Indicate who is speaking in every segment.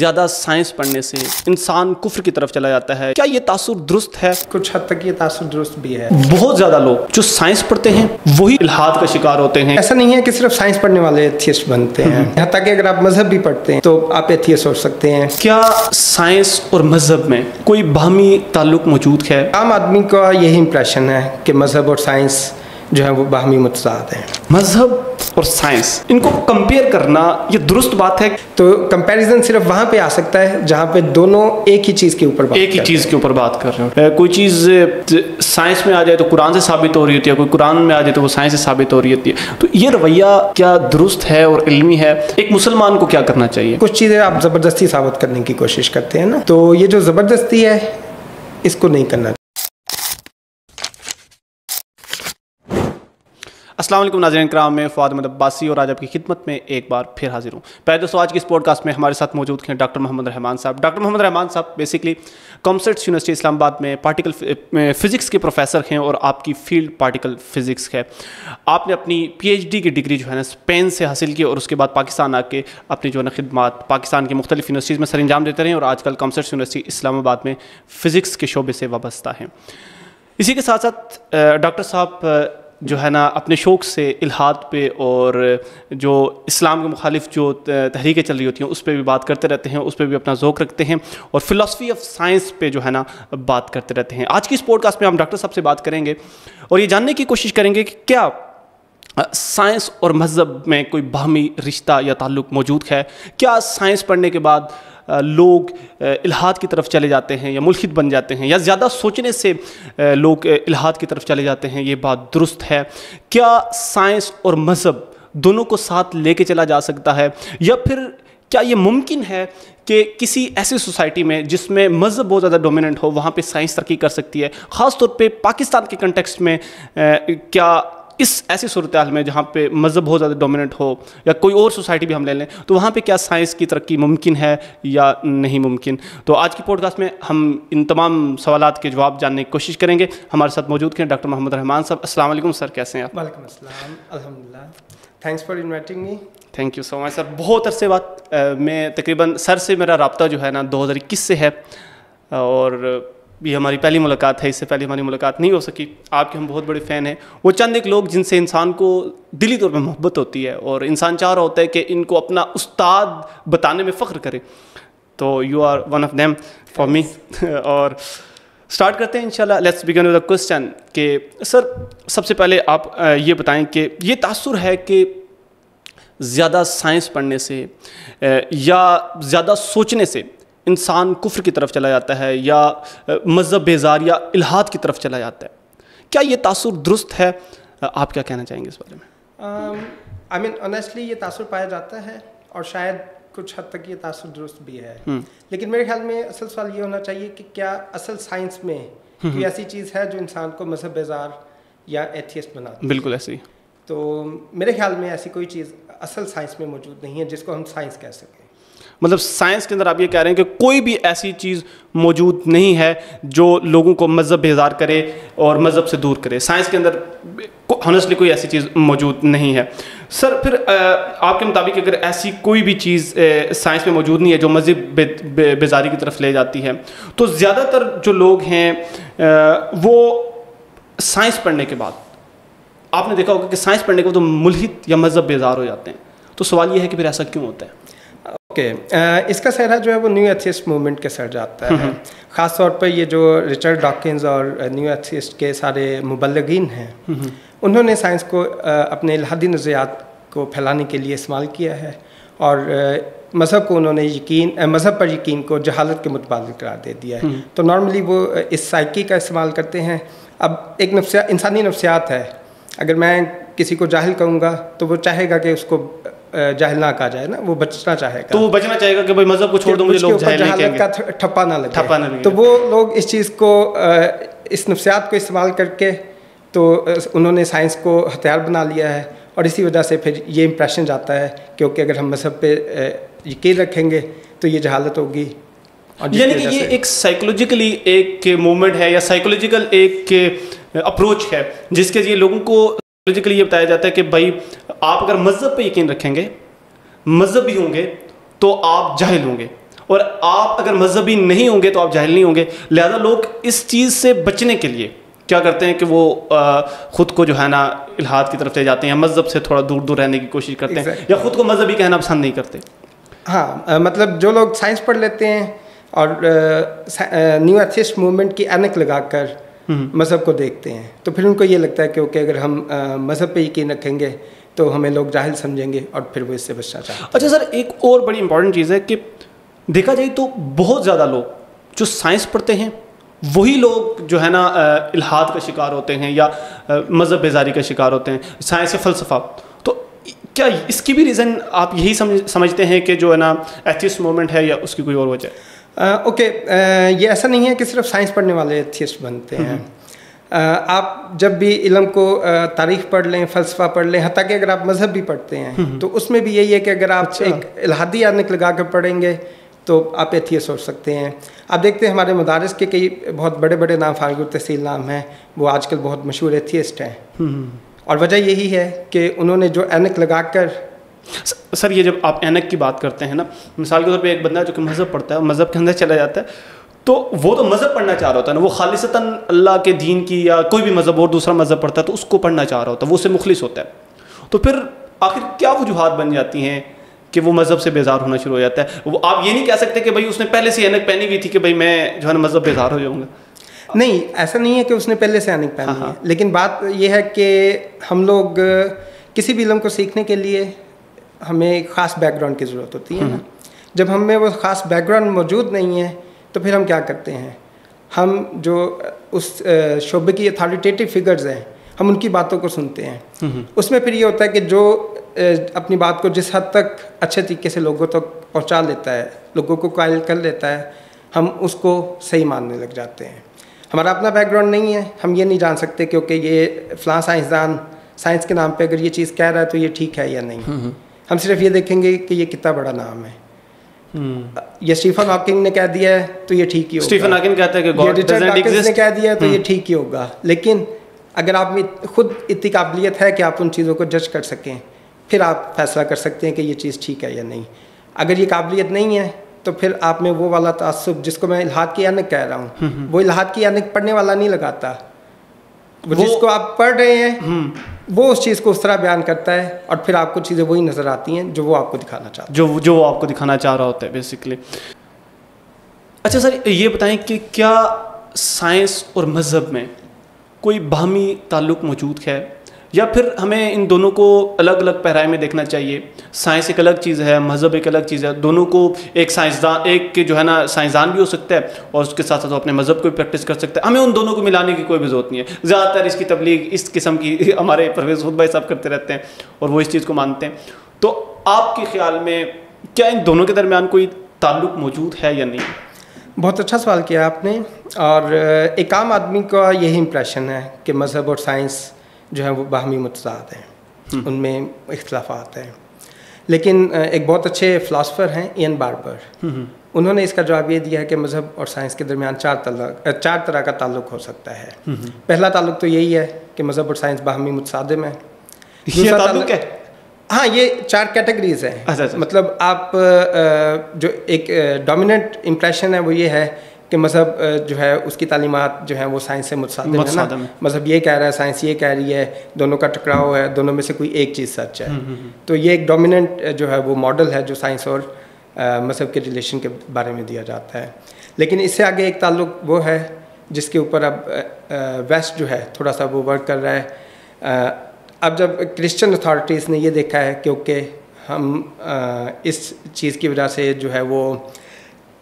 Speaker 1: ज़्यादा साइंस पढ़ने से इंसान कुफ्र की तरफ चला जाता है, क्या ये तासुर दुरुस्त है?
Speaker 2: कुछ हद तक ये तासुर दुरुस्त भी है।
Speaker 1: बहुत ज़्यादा लोग जो साइंस पढ़ते हैं वही इल्हाद का शिकार होते हैं।
Speaker 2: ऐसा नहीं है कि सिर्फ साइंस पढ़ने वाले एथियस्ट बनते हैं, यहाँ तक कि अगर आप मजहब भी पढ़ते हैं तो आप एथियस्ट हो सकते हैं।
Speaker 1: क्या साइंस और मजहब में कोई बाहमी ताल्लुक मौजूद है?
Speaker 2: आम आदमी का यही इंप्रेशन है कि मजहब और साइंस जो है वो बाहमी मुतज़ाद हैं।
Speaker 1: मजहब और साइंस इनको कंपेयर करना ये दुरुस्त बात है?
Speaker 2: तो कंपैरिजन सिर्फ वहाँ पे आ सकता है जहाँ पे दोनों एक ही चीज़ के ऊपर
Speaker 1: बात कर रहे हो। कोई चीज़ साइंस में आ जाए तो कुरान से साबित हो रही होती है, कोई कुरान में आ जाए तो वो साइंस से साबित हो रही होती है। तो ये रवैया क्या दुरुस्त है और इल्मी है? एक मुसलमान को क्या करना चाहिए?
Speaker 2: कुछ चीज़ें आप ज़बरदस्ती साबित करने की कोशिश करते हैं ना, तो ये जो ज़बरदस्ती है इसको नहीं करना।
Speaker 1: अस्सलाम वालेकुम नाज़रीन किराम, मैं फ़वाद अहमद अब्बासी और आज आपकी खिदमत में एक बार फिर हाजिर हूँ। पहले दोस्तों, आज की इस पॉडकास्ट में हमारे साथ मौजूद हैं डॉक्टर मोहम्मद रहमान साहब। डॉक्टर मोहम्मद रहमान साहब बेसिकली कॉमर्स यूनिवर्सिटी इस्लामाबाद में पार्टिकल फ़िज़िक्स के प्रोफेसर हैं और आपकी फ़ील्ड पार्टिकल फ़िज़िक्स है। आपने अपनी PhD की डिग्री जो है ना स्पेन से हासिल की और उसके बाद पाकिस्तान आके अपनी जो है ना खिदमत पाकिस्तान की मुख्तलिफ यूनिवर्सिटीज़ में सर अंजाम देते रहे और आजकल कॉमर्स यूनिवर्सिटी इस्लामाबाद में फ़िज़िक्स के शोबे से वाबस्ता हैं। इसी के साथ साथ डॉक्टर साहब जो है ना अपने शौक़ से इल्हाद पे और जो इस्लाम के मुखालिफ जो तहरीकें चल रही होती हैं उस पर भी बात करते रहते हैं, उस पर भी अपना ज़ौक़ रखते हैं और फ़िलासफ़ी ऑफ साइंस पे जो है ना बात करते रहते हैं। आज की इस पॉडकास्ट में हम डॉक्टर साहब से बात करेंगे और ये जानने की कोशिश करेंगे कि क्या साइंस और मज़हब में कोई बाहमी रिश्ता या ताल्लुक़ मौजूद है? क्या साइंस पढ़ने के बाद लोग इल्हाद की तरफ चले जाते हैं या मुल्हिद बन जाते हैं, या ज़्यादा सोचने से लोग इल्हाद की तरफ चले जाते हैं? ये बात दुरुस्त है? क्या साइंस और मज़हब दोनों को साथ लेके चला जा सकता है, या फिर क्या ये मुमकिन है कि किसी ऐसी सोसाइटी में जिसमें मज़हब बहुत ज़्यादा डोमिनेंट हो वहाँ पे साइंस तरक्की कर सकती है? ख़ास तौर पे पाकिस्तान के कंटेक्स्ट में क्या इस ऐसी सूरत हाल में जहाँ पे मज़हब बहुत ज़्यादा डोमिनेंट हो, या कोई और सोसाइटी भी हम ले लें, तो वहाँ पे क्या साइंस की तरक्की मुमकिन है या नहीं मुमकिन? तो आज की पॉडकास्ट में हम इन तमाम सवालात के जवाब जानने की कोशिश करेंगे। हमारे साथ मौजूद हैं डॉक्टर मोहम्मद रहमान साहब। अस्सलाम वालेकुम सर, कैसे हैं आप?
Speaker 2: वालेकुम अस्सलाम, अल्हम्दुलिल्लाह, thanks for inviting me.
Speaker 1: Thank you so much sir. बहुत अरसे बाद मैं तकरीबन सर से मेरा रब्ता जो है ना 2021 से है और ये हमारी पहली मुलाकात है। इससे पहले हमारी मुलाकात नहीं हो सकी। आपके हम बहुत बड़े फ़ैन हैं। वो चंद एक लोग जिनसे इंसान को दिली तौर पे मोहब्बत होती है और इंसान चाह रहा होता है कि इनको अपना उस्ताद बताने में फ़ख्र करे, तो you are one of them for me. और स्टार्ट करते हैं इंशाल्लाह। Let's begin with the question कि सर सबसे पहले आप ये बताएं कि ये तासुर है कि ज़्यादा साइंस पढ़ने से या ज़्यादा सोचने से इंसान कुफ्र की तरफ चला जाता है या मज़हब बेजार या इल्हाद की तरफ चला जाता है। क्या ये तासुर दुरुस्त है? आप क्या कहना चाहेंगे इस बारे में?
Speaker 2: आई मीन ऑनेस्टली ये तासुर पाया जाता है और शायद कुछ हद तक ये तासुर दुरुस्त भी है, लेकिन मेरे ख्याल में असल सवाल ये होना चाहिए कि क्या असल साइंस में कोई ऐसी चीज़ है जो इंसान को मज़हब बेजार या एथियस्ट बनाती है?
Speaker 1: बिल्कुल ऐसी।
Speaker 2: तो मेरे ख्याल में ऐसी कोई चीज़ असल साइंस में मौजूद नहीं है जिसको हम साइंस कह सकें।
Speaker 1: मतलब साइंस के अंदर आप ये कह रहे हैं कि कोई भी ऐसी चीज़ मौजूद नहीं है जो लोगों को मज़हब बेजार करे और मज़हब से दूर करे। साइंस के अंदर ऑनेस्टली कोई ऐसी चीज़ मौजूद नहीं है। सर फिर आपके मुताबिक अगर ऐसी कोई भी चीज़ साइंस में मौजूद नहीं है जो मज़हब बेजारी की तरफ ले जाती है, तो ज़्यादातर जो लोग हैं वो साइंस पढ़ने के बाद, आपने देखा होगा कि साइंस पढ़ने के बाद तो मुल्हिद या मज़हब बेजार हो जाते हैं। तो सवाल ये है कि फिर ऐसा क्यों होता है?
Speaker 2: इसका सहरा जो है वो न्यू एथियस्ट मूवमेंट के सर जाता है। ख़ास तौर पर ये जो रिचर्ड डॉकिंस और न्यू एथियस्ट के सारे मुबल्लिगीन हैं, उन्होंने साइंस को अपने इल्हादी नज़रियात को फैलाने के लिए इस्तेमाल किया है और मज़हब को उन्होंने मज़हब पर यकीन को जहालत के मुतबादिल करार दे दिया है। तो नॉर्मली वो इस साइकी का इस्तेमाल करते हैं। अब एक इंसानी नफ्सियात है, अगर मैं किसी को जाहिल कहूँगा तो वो चाहेगा कि उसको जाहिल ना कहा जाए ना, वो बचना चाहेगा, तो वो
Speaker 1: बचना चाहेगा कि भाई मज़हब को छोड़ दो, मुझे लोग
Speaker 2: जहालत का ठप्पा ना लगे। तो वो लोग इस चीज़ को इस नफ्सियात को इस्तेमाल करके तो उन्होंने साइंस को हथियार बना लिया है और इसी वजह से फिर ये इम्प्रेशन जाता है क्योंकि अगर हम मज़हब पे यकीन रखेंगे तो ये जहालत होगी।
Speaker 1: यानी कि ये एक साइकोलॉजिकली एक मूवमेंट है या साइकोलॉजिकल एक अप्रोच है जिसके लिए लोगों को साइकोलॉजिकली ये बताया जाता है कि भाई आप अगर मज़हब पे यकीन रखेंगे, मज़हबी होंगे, तो आप जाहिल होंगे और आप अगर मजहबी नहीं होंगे तो आप जाहिल नहीं होंगे। लिहाजा लोग इस चीज़ से बचने के लिए क्या करते हैं कि वो ख़ुद को जो है ना इल्हाद की तरफ ले जाते हैं, मज़हब से थोड़ा दूर दूर रहने की कोशिश करते हैं, या ख़ुद को मजहबी कहना पसंद नहीं करते।
Speaker 2: हाँ, मतलब जो लोग साइंस पढ़ लेते हैं और न्यू एथिस्ट मूवमेंट की ऐनक लगाकर मज़हब को देखते हैं, तो फिर उनको ये लगता है कि ओके, अगर हम मज़हब पे यकीन रखेंगे तो हमें लोग जाहिल समझेंगे और फिर वो इससे बचना चाहते हैं।
Speaker 1: अच्छा सर, एक और बड़ी इंपॉर्टेंट चीज़ है कि देखा जाए तो बहुत ज़्यादा लोग जो साइंस पढ़ते हैं वही लोग जो है ना इल्हाद का शिकार होते हैं या मज़हब बेजारी का शिकार होते हैं, साइंस या फ़लसफ़ा। तो क्या इसकी भी रीज़न आप यही समझते हैं कि जो है ना एथिस्ट मूवमेंट है, या उसकी कोई और वजह है?
Speaker 2: ये ऐसा नहीं है कि सिर्फ साइंस पढ़ने वाले एथिस्ट बनते हैं। आप जब भी इल्म को तारीख़ पढ़ लें, फ़लसफ़ा पढ़ लें, हत्ता कि अगर आप मज़हब भी पढ़ते हैं तो उसमें भी यही है कि अगर आप एक इल्हादी ऐनक लगा कर पढ़ेंगे तो आप एथियस्ट हो सकते हैं। आप देखते हैं हमारे मदारिस के कई बहुत बड़े बड़े नाम, फारिग तहसील नाम हैं, वो आजकल बहुत मशहूर एथियस्ट हैं। और वजह यही है कि उन्होंने जो ऐनक लगाकर
Speaker 1: सर, ये जब आप ऐनक की बात करते हैं ना, मिसाल के तौर पे एक बंदा जो कि मज़हब पढ़ता है, मज़हब के अंदर चला जाता है, तो वो तो मज़हब पढ़ना चाह रहा होता है ना, वो खालिसतन अल्लाह के दीन की या कोई भी मज़हब और दूसरा मज़हब पढ़ता है तो उसको पढ़ना चाह रहा होता है, वो उससे मुखलिस होता है। तो फिर आखिर क्या वजूहात बन जाती हैं कि वो मज़हब से बेजार होना शुरू हो जाता है? वो आप ये नहीं कह सकते कि भाई उसने पहले से ऐनक पहनी हुई थी कि भाई मैं जो है ना मज़हब बेजार हो जाऊँगा।
Speaker 2: नहीं, ऐसा नहीं है कि उसने पहले से ऐनक पहनी है, लेकिन बात यह है कि हम लोग किसी भी इल्म को सीखने के लिए हमें एक ख़ास बैकग्राउंड की ज़रूरत होती है ना। जब हमें वो ख़ास बैकग्राउंड मौजूद नहीं है तो फिर हम क्या करते हैं, हम जो उस शोबे की अथॉरिटेटिव फिगर्स हैं हम उनकी बातों को सुनते हैं। उसमें फिर ये होता है कि जो अपनी बात को जिस हद तक अच्छे तरीके से लोगों तक पहुंचा लेता है, लोगों को कायल कर लेता है, हम उसको सही मानने लग जाते हैं। हमारा अपना बैकग्राउंड नहीं है, हम ये नहीं जान सकते क्योंकि ये फ़लाँ साइंसदान साइंस के नाम पे अगर ये चीज़ कह रहा है तो ये ठीक है या नहीं। हम सिर्फ ये देखेंगे कि ये कितना बड़ा नाम है। ये स्टीफन हॉकिंग ने कह दिया है तो ये ठीक ही होगा,
Speaker 1: स्टीफन हॉकिंग कहता है कि गॉड डजंट एग्जिस्ट
Speaker 2: ने कह दिया है तो ये ठीक ही होगा। लेकिन अगर आप में खुद इतनी काबिलियत है कि आप उन चीज़ों को जज कर सकें, फिर आप फैसला कर सकते हैं कि ये चीज़ ठीक है या नहीं। अगर ये काबिलियत नहीं है तो फिर आप में वो वाला तासुब, जिसको मैं इल्हाद की ऐनक कह रहा हूँ, वो इल्हाद की ऐनक पढ़ने वाला नहीं लगाता। वो जिसको आप पढ़ रहे हैं वो उस चीज़ को उस तरह बयान करता है और फिर आपको चीज़ें वही नज़र आती हैं जो वो आपको दिखाना चाहता है,
Speaker 1: जो वो आपको दिखाना चाह रहा होता है बेसिकली। अच्छा सर, ये बताएं कि क्या साइंस और मज़हब में कोई बाहमी ताल्लुक़ मौजूद है, या फिर हमें इन दोनों को अलग अलग पैराए में देखना चाहिए? साइंस एक अलग चीज़ है, मज़हब एक अलग चीज़ है, दोनों को एक साइंसदान, एक जो है ना साइंसदान भी हो सकता है और उसके साथ साथ अपने मज़हब को भी प्रैक्टिस कर सकता है। हमें उन दोनों को मिलाने की कोई भी ज़रूरत नहीं है। ज़्यादातर इसकी तबलीग इस किस्म की हमारे परवेज़ खुद भाई साहब करते रहते हैं और वो इस चीज़ को मानते हैं। तो आपके ख्याल में क्या इन दोनों के दरमियान कोई ताल्लुक़ मौजूद है या नहीं?
Speaker 2: बहुत अच्छा सवाल किया आपने। और एक आम आदमी का यही इम्प्रेशन है कि मज़हब और साइंस जो है वो बाहमी मुतज़ाद हैं, उनमें इख्तिलाफ़ात हैं। लेकिन एक बहुत अच्छे फ़िलासफ़र हैं इयन बार्बर, उन्होंने इसका जवाब ये दिया है कि मज़हब और साइंस के दरमियान चार तरह का ताल्लुक़ हो सकता है। पहला ताल्लुक़ तो यही है कि मज़हब और साइंस बाहमी मुतसादिम है।
Speaker 1: ये ताल्लुक़ है?
Speaker 2: हाँ, ये 4 कैटेगरीज हैं।
Speaker 1: अच्छा।
Speaker 2: मतलब आप जो एक डोमिनेंट इम्प्रेशन है वो ये है कि मज़हब जो है उसकी तालीमात जो है वो साइंस से मुतसादिम है ना। मज़हब ये कह रहा है, साइंस ये कह रही है, दोनों का टकराव है, दोनों में से कोई एक चीज़ सच है। तो ये एक डोमिनेंट जो है वो मॉडल है जो साइंस और मज़हब के रिलेशन के बारे में दिया जाता है। लेकिन इससे आगे एक ताल्लुक़ वो है जिसके ऊपर अब वेस्ट जो है थोड़ा सा वो वर्क कर रहा है। अब जब क्रिश्चियन अथॉरिटीज़ ने ये देखा है क्योंकि हम इस चीज़ की वजह से जो है वो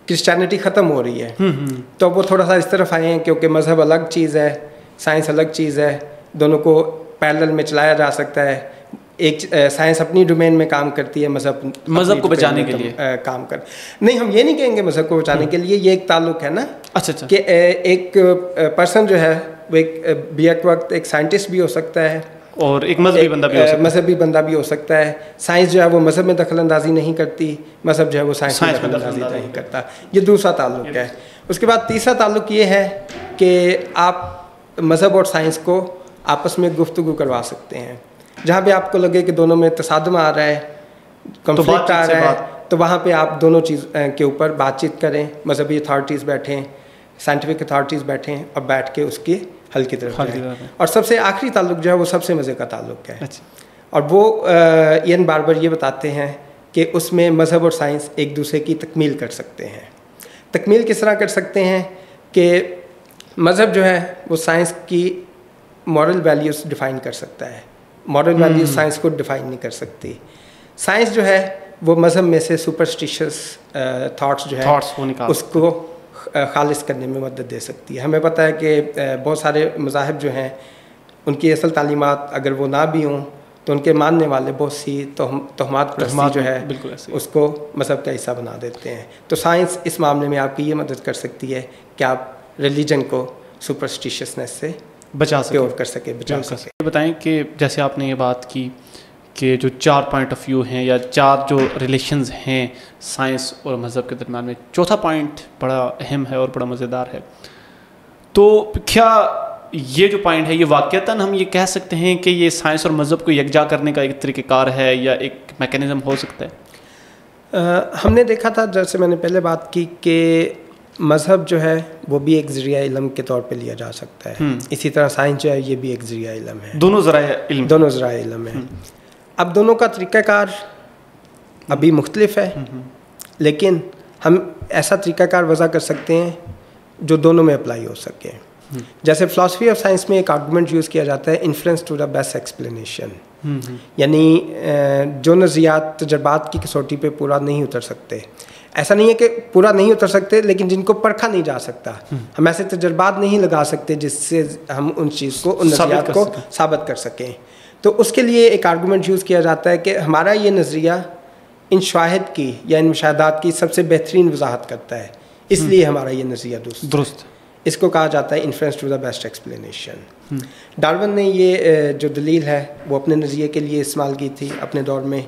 Speaker 2: क्रिश्चियनिटी ख़त्म हो रही है, तो वो थोड़ा सा इस तरफ आए हैं क्योंकि मज़हब अलग चीज़ है, साइंस अलग चीज़ है, दोनों को पैरेलल में चलाया जा सकता है। एक साइंस अपनी डोमेन में काम करती है, मज़हब
Speaker 1: को बचाने के लिए
Speaker 2: काम कर नहीं, हम ये नहीं कहेंगे मज़हब को बचाने के लिए, ये एक ताल्लुक़ है ना।
Speaker 1: अच्छा।
Speaker 2: कि एक पर्सन जो है वो एक वक्त एक साइंटिस्ट भी हो सकता है
Speaker 1: और एक मजहबी
Speaker 2: बंदा भी हो सकता है। साइंस जो है वो मज़हब में दखल अंदाजी नहीं करती, मज़हब जो है वो साइंस में दखल अंदाजी नहीं करता। ये दूसरा ताल्लुक़ है। उसके बाद तीसरा ताल्लुक़ ये है कि आप मज़हब और साइंस को आपस में गुफ्तगू करवा सकते हैं, जहाँ भी आपको लगे कि दोनों में तसादम आ रहा है, कॉन्फ्लिक्ट आ रहा है, तो वहाँ पे आप दोनों चीज़ के ऊपर बातचीत करें, मजहबी अथॉरिटीज़ बैठें, साइंटिफिक अथॉरिटीज़ बैठें और बैठ के उसके हल की तरफ जाएं। और सबसे आखिरी ताल्लुक जो है वो सबसे मज़े का ताल्लुक है।
Speaker 1: अच्छा।
Speaker 2: और वो इयन बार्बर ये बताते हैं कि उसमें मज़हब और साइंस एक दूसरे की तकमील कर सकते हैं। तकमील किस तरह कर सकते हैं कि मज़हब जो है वो साइंस की मॉरल वैल्यूज़ डिफ़ाइन कर सकता है, मॉरल वैल्यूज़ साइंस को डिफ़ाइन नहीं कर सकती। साइंस जो है वो मज़हब में से सुपरस्टिशियस थाट्स जो है उसको खालिस करने में मदद दे सकती है। हमें पता है कि बहुत सारे मज़ाहिब जो हैं उनकी असल तालीमात अगर वो ना भी हों तो उनके मानने वाले बहुत सी तोहमात परस्ती जो है उसको मज़हब का हिस्सा बना देते हैं। तो साइंस इस मामले में आपकी ये मदद कर सकती है कि आप रिलीजन को सुपरस्टिशियसनेस से
Speaker 1: बचा
Speaker 2: सके।
Speaker 1: बताएं कि जैसे आपने ये बात की कि जो 4 पॉइंट ऑफ व्यू हैं या 4 जो रिलेशंस हैं साइंस और मज़हब के दरम्यान में, चौथा पॉइंट बड़ा अहम है और बड़ा मज़ेदार है। तो क्या ये जो पॉइंट है ये वाक़तन हम ये कह सकते हैं कि ये साइंस और मज़हब को यकजा करने का एक तरीक़ेकार है या एक मैकेनिज़्म हो सकता है?
Speaker 2: हमने देखा था, जैसे मैंने पहले बात की, कि मज़हब जो है वो भी एक ज़रिया इल्म के तौर पे लिया जा सकता है। इसी तरह साइंस जो है ये भी एक ज़रिया इल्म है।
Speaker 1: दोनों ज़राए इल्म
Speaker 2: है। अब दोनों का तरीक़ाकार अभी मुख्तलिफ है, लेकिन हम ऐसा तरीक़ाकार वज़ा कर सकते हैं जो दोनों में अप्लाई हो सके। जैसे फ़िलासफ़ी ऑफ साइंस में एक आर्गूमेंट यूज़ किया जाता है, inference to the best explanation, यानी जो नज़रियात तजर्बात की कसौटी पे पूरा नहीं उतर सकते। ऐसा नहीं है कि पूरा नहीं उतर सकते, लेकिन जिनको परखा नहीं जा सकता, हम ऐसे तजर्बात नहीं लगा सकते जिससे हम उन चीज़ को, उन नज़रियात को साबित कर सकें। तो उसके लिए एक आर्गूमेंट यूज़ किया जाता है कि हमारा ये नज़रिया इन शाहिद की या इन मुशाहदात की सबसे बेहतरीन वजाहत करता है, इसलिए हमारा ये नज़रिया दुरुस्त। इसको कहा जाता है inference to the best explanation. Darwin ने ये जो दलील है वो अपने नज़रिए के लिए इस्तेमाल की थी अपने दौर में,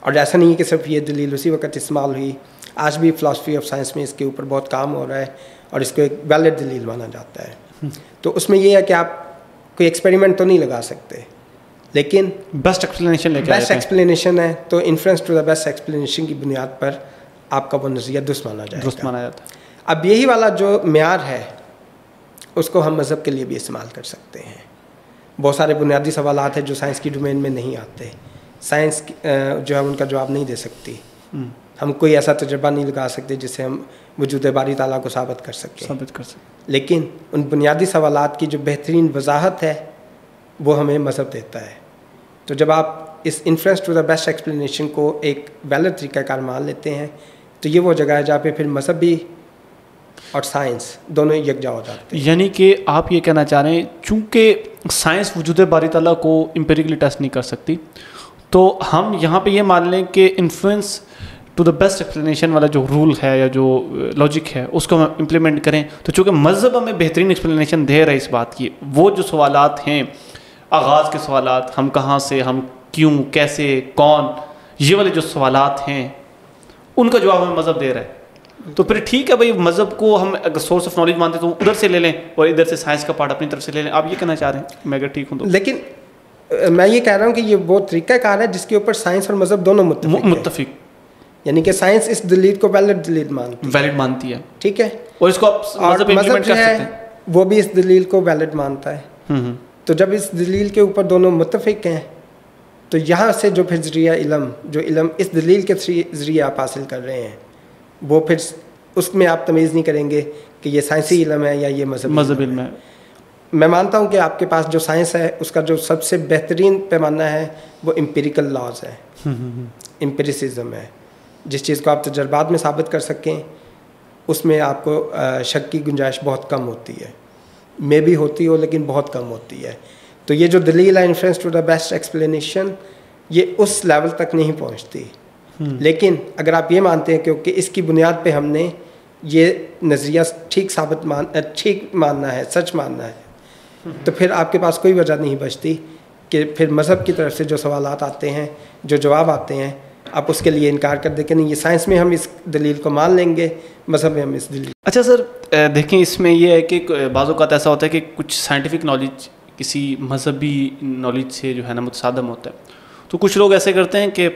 Speaker 2: और ऐसा नहीं है कि सिर्फ ये दलील उसी वक्त इस्तेमाल हुई, आज भी फ़िलासफ़ी ऑफ साइंस में इसके ऊपर बहुत काम हो रहा है और इसको एक वैलिड दलील माना जाता है। तो उसमें यह है कि आप कोई एक्सपेरिमेंट तो नहीं लगा सकते, लेकिन
Speaker 1: बेस्ट
Speaker 2: एक्सप्लेनेशन है, तो inference to the best explanation की बुनियाद पर आपका वो नज़रिया दुरुस्त माना जाता है। अब यही वाला जो मेयार है उसको हम मज़हब के लिए भी इस्तेमाल कर सकते हैं। बहुत सारे बुनियादी सवालात हैं जो साइंस की डोमेन में नहीं आते, साइंस जो है उनका जवाब नहीं दे सकती। हम कोई ऐसा तजर्बा नहीं लगा सकते जिससे हम वजूद बारी ताला को साबित कर सकें। लेकिन उन बुनियादी सवालात की जो बेहतरीन वजाहत है वो हमें मज़हब देता है। तो जब आप इस inference to the best explanation को एक वैलिड तरीक़ाकार मान लेते हैं तो ये वो जगह है जहाँ पे फिर मज़हब भी और साइंस दोनों यकजा हो जाते हैं।
Speaker 1: यानी कि आप ये कहना चाह रहे हैं चूँकि साइंस वजूद बारी ताला को एम्पिरिकली टेस्ट नहीं कर सकती, तो हम यहाँ पे ये मान लें कि influence to the best explanation वाला जो रूल है या जो लॉजिक है उसको हम इम्प्लीमेंट करें, तो चूँकि मज़हब हमें बेहतरीन एक्सप्लेनेशन दे रहा है इस बात की, वो जो सवालात हैं, आगाज़ के सवालात, हम कहाँ से, हम क्यों, कैसे, कौन, ये वाले जो सवालात हैं उनका जवाब हमें मज़हब दे रहा है, तो फिर ठीक है भाई, मज़हब को हम अगर सोर्स ऑफ नॉलेज मानते तो उधर से ले लें और इधर से साइंस का पार्ट अपनी तरफ से ले लें। आप ये कहना चाह रहे हैं, मैं अगर ठीक हूँ तो?
Speaker 2: लेकिन मैं ये कह रहा हूँ कि ये वो तरीक़ाकार है जिसके ऊपर साइंस और मज़हब दोनों मुत्तफ़िक, यानी कि साइंस इस दलील को वैलिड दलील
Speaker 1: मानती है,
Speaker 2: ठीक है,
Speaker 1: और इसको आप
Speaker 2: मज़हब जो है वो भी इस दलील को वैलिड मानता है। तो जब इस दलील के ऊपर दोनों मुत्तफ़िक हैं तो यहाँ से जो फिर ज़रिया इल्म, जो इल्म इस दलील के ज़रिए आप हासिल कर रहे हैं, वो फिर उसमें आप तमीज़ नहीं करेंगे कि ये साइंसी इल्म है या ये मज़हब इल्म है। मैं मानता हूँ कि आपके पास जो साइंस है उसका जो सबसे बेहतरीन पैमाना है वो एम्पिरिकल लॉज है, एम्पिरिसिज्म है। जिस चीज़ को आप तजर्बात में साबित कर सकें उसमें आपको शक की गुंजाइश बहुत कम होती है, मे भी होती हो लेकिन बहुत कम होती है। तो ये जो दलील है inference to the best explanation, ये उस लेवल तक नहीं पहुँचती। लेकिन अगर आप ये मानते हैं क्योंकि इसकी बुनियाद पे हमने ये नज़रिया ठीक मानना है, सच मानना है, तो फिर आपके पास कोई वजह नहीं बचती कि फिर मज़हब की तरफ से जो सवालात आते हैं, जो जवाब आते हैं, आप उसके लिए इनकार कर दें कि नहीं, ये साइंस में हम इस दलील को मान लेंगे, मज़हब में हम इस दलील।
Speaker 1: अच्छा सर, देखें इसमें यह है कि बाज़ औक़ात ऐसा होता है कि कुछ साइंटिफिक नॉलेज किसी मज़हबी नॉलेज से जो है ना मुतसादम होता है। तो कुछ लोग ऐसे करते हैं कि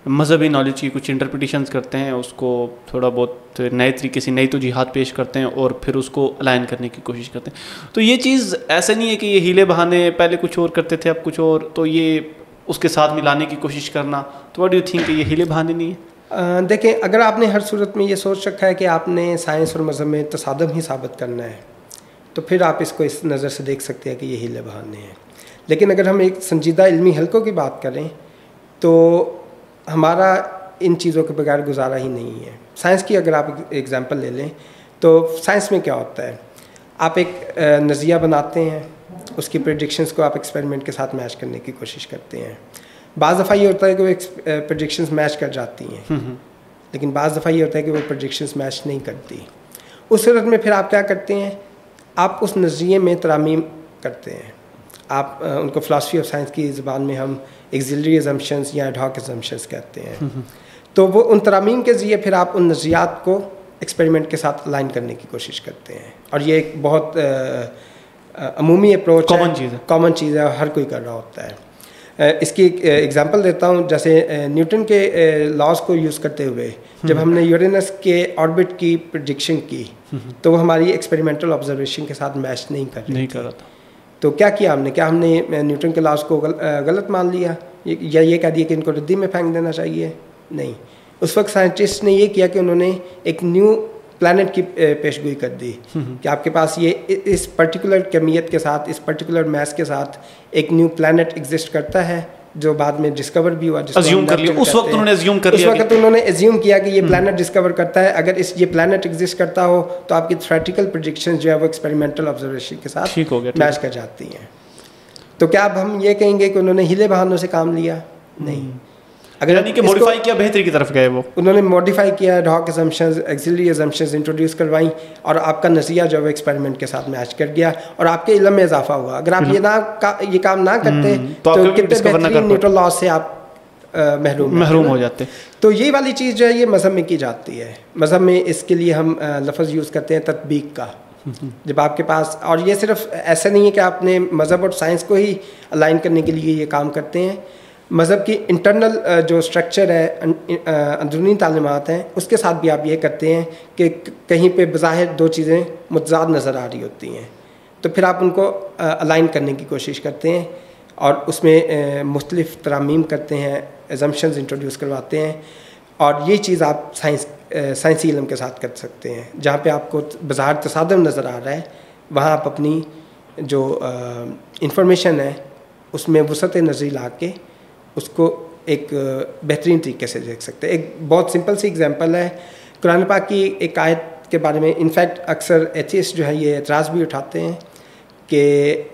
Speaker 1: मजहबी नॉलेज की कुछ इंटरप्रिटेशंस करते हैं, उसको थोड़ा बहुत नए तरीके से नई तौजीहात पेश करते हैं और फिर उसको अलाइन करने की कोशिश करते हैं। तो ये चीज़ ऐसा नहीं है कि ये हीले बहाने पहले कुछ और करते थे अब कुछ और, तो ये उसके साथ मिलाने की कोशिश करना, तो व्हाट डू यू थिंक ये हीले बहाने नहीं है?
Speaker 2: देखें, अगर आपने हर सूरत में ये सोच रखा है कि आपने साइंस और मज़हब में तसादम ही साबित करना है, तो फिर आप इसको इस नज़र से देख सकते हैं कि ये हीले बहाने हैं। लेकिन अगर हम एक संजीदा इल्मी हलकों की बात करें तो हमारा इन चीज़ों के बगैर गुजारा ही नहीं है। साइंस की अगर आप एग्ज़ाम्पल ले लें तो साइंस में क्या होता है, आप एक नज़रिया बनाते हैं, उसकी प्रेडिक्शंस को आप एक्सपेरिमेंट के साथ मैच करने की कोशिश करते हैं। बाज़ दफ़ा ये होता है कि वो प्रेडिक्शंस मैच कर जाती हैं, लेकिन बाज़ दफ़ा ये होता है कि वो प्रेडिक्शंस मैच नहीं करती। उस सूरत में फिर आप क्या करते हैं, आप उस नज़रिए में तरामीम करते हैं। आप उनको फ़िलासफ़ी ऑफ साइंस की ज़बान में हम एक्सिलरी अजम्पशंस या एड हॉक अजम्पशंस कहते हैं। तो वो उन तरामीम के ज़रिए फिर आप उन नज़रियात को एक्सपेरिमेंट के साथ अलाइन करने की कोशिश करते हैं, और ये एक बहुत अमूमी अप्रोच कॉमन चीज़ है, हर कोई कर रहा होता है। इसकी एक एग्ज़ाम्पल देता हूँ, जैसे न्यूटन के लॉज को यूज़ करते हुए जब हमने यूरेनस के ऑर्बिट की प्रेडिक्शन की तो वो हमारी एक्सपेरिमेंटल ऑब्जर्वेशन के साथ मैच नहीं कर रहा था। तो क्या किया हमने, क्या हमने न्यूटन के लॉज को गलत मान लिया या ये कह दिया कि इनको रद्दी में फेंक देना चाहिए? नहीं, उस वक्त साइंटिस्ट ने ये किया कि उन्होंने एक न्यू प्लैनेट की पेशगोई कर दी कि आपके पास ये इस पर्टिकुलर कमियत के साथ, इस पर्टिकुलर मैस के साथ एक न्यू प्लैनेट एग्जिस्ट करता है, जो बाद में डिस्कवर भी हुआ।
Speaker 1: अज्यूम कर लिया उस वक्त उन्होंने, अज्यूम कर लिया,
Speaker 2: उस वक्त उन्होंने अज्यूम किया कि ये प्लैनेट डिस्कवर करता है। अगर ये प्लैनेट एग्जिस्ट करता हो तो आपकी थ्योरेटिकल प्रेडिक्शन जो है वो एक्सपेरिमेंटल ऑब्जर्वेशन के साथ मैच कर जाती हैं। तो क्या अब हम ये कहेंगे कि उन्होंने हीले बहानों से काम लिया? नहीं।
Speaker 1: अगर यानी कि मॉडिफाई किया, बेहतरी की तरफ गए वो,
Speaker 2: उन्होंने मॉडिफाई किया, ad hoc assumptions, auxiliary assumptions introduce करवाई, और आपका नज़रिया जो है एक्सपेरिमेंट के साथ मैच कर गया और आपके इल्म में इजाफा हुआ। अगर आप ये काम ना करते तो कितने बेहतरीन न्यूटन लॉ से आप महरूम हो जाते। तो ये वाली चीज़ जो है ये मज़हब में की जाती है। मज़हब में इसके लिए हम लफ्ज़ यूज़ करते हैं तत्बीक का। जब आपके पास, और ये सिर्फ ऐसा नहीं है कि आपने मज़हब और साइंस को ही अलाइन करने के लिए ये काम करते हैं, मज़हब की इंटरनल जो स्ट्रक्चर है, अंदरूनी तालीमात हैं, उसके साथ भी आप ये करते हैं कि कहीं पे बज़ाहिर दो चीज़ें मुतज़ाद नज़र आ रही होती हैं, तो फिर आप उनको अलाइन करने की कोशिश करते हैं और उसमें मुख्तलिफ़ तरामीम करते हैं, एजम्पशंस इंट्रोड्यूस करवाते हैं, और ये चीज़ आप साइंसी इल्म के साथ कर सकते हैं। जहाँ पे आपको बज़ाहिर तसादम नज़र आ रहा है, वहाँ आप अपनी जो इंफॉर्मेशन है उसमें वसअत नज़री ला के उसको एक बेहतरीन तरीके से देख सकते हैं। एक बहुत सिंपल सी एग्जांपल है, कुरान पाक की एक आयत के बारे में। इनफैक्ट अक्सर एथियस्ट जो है ये एतराज़ भी उठाते हैं कि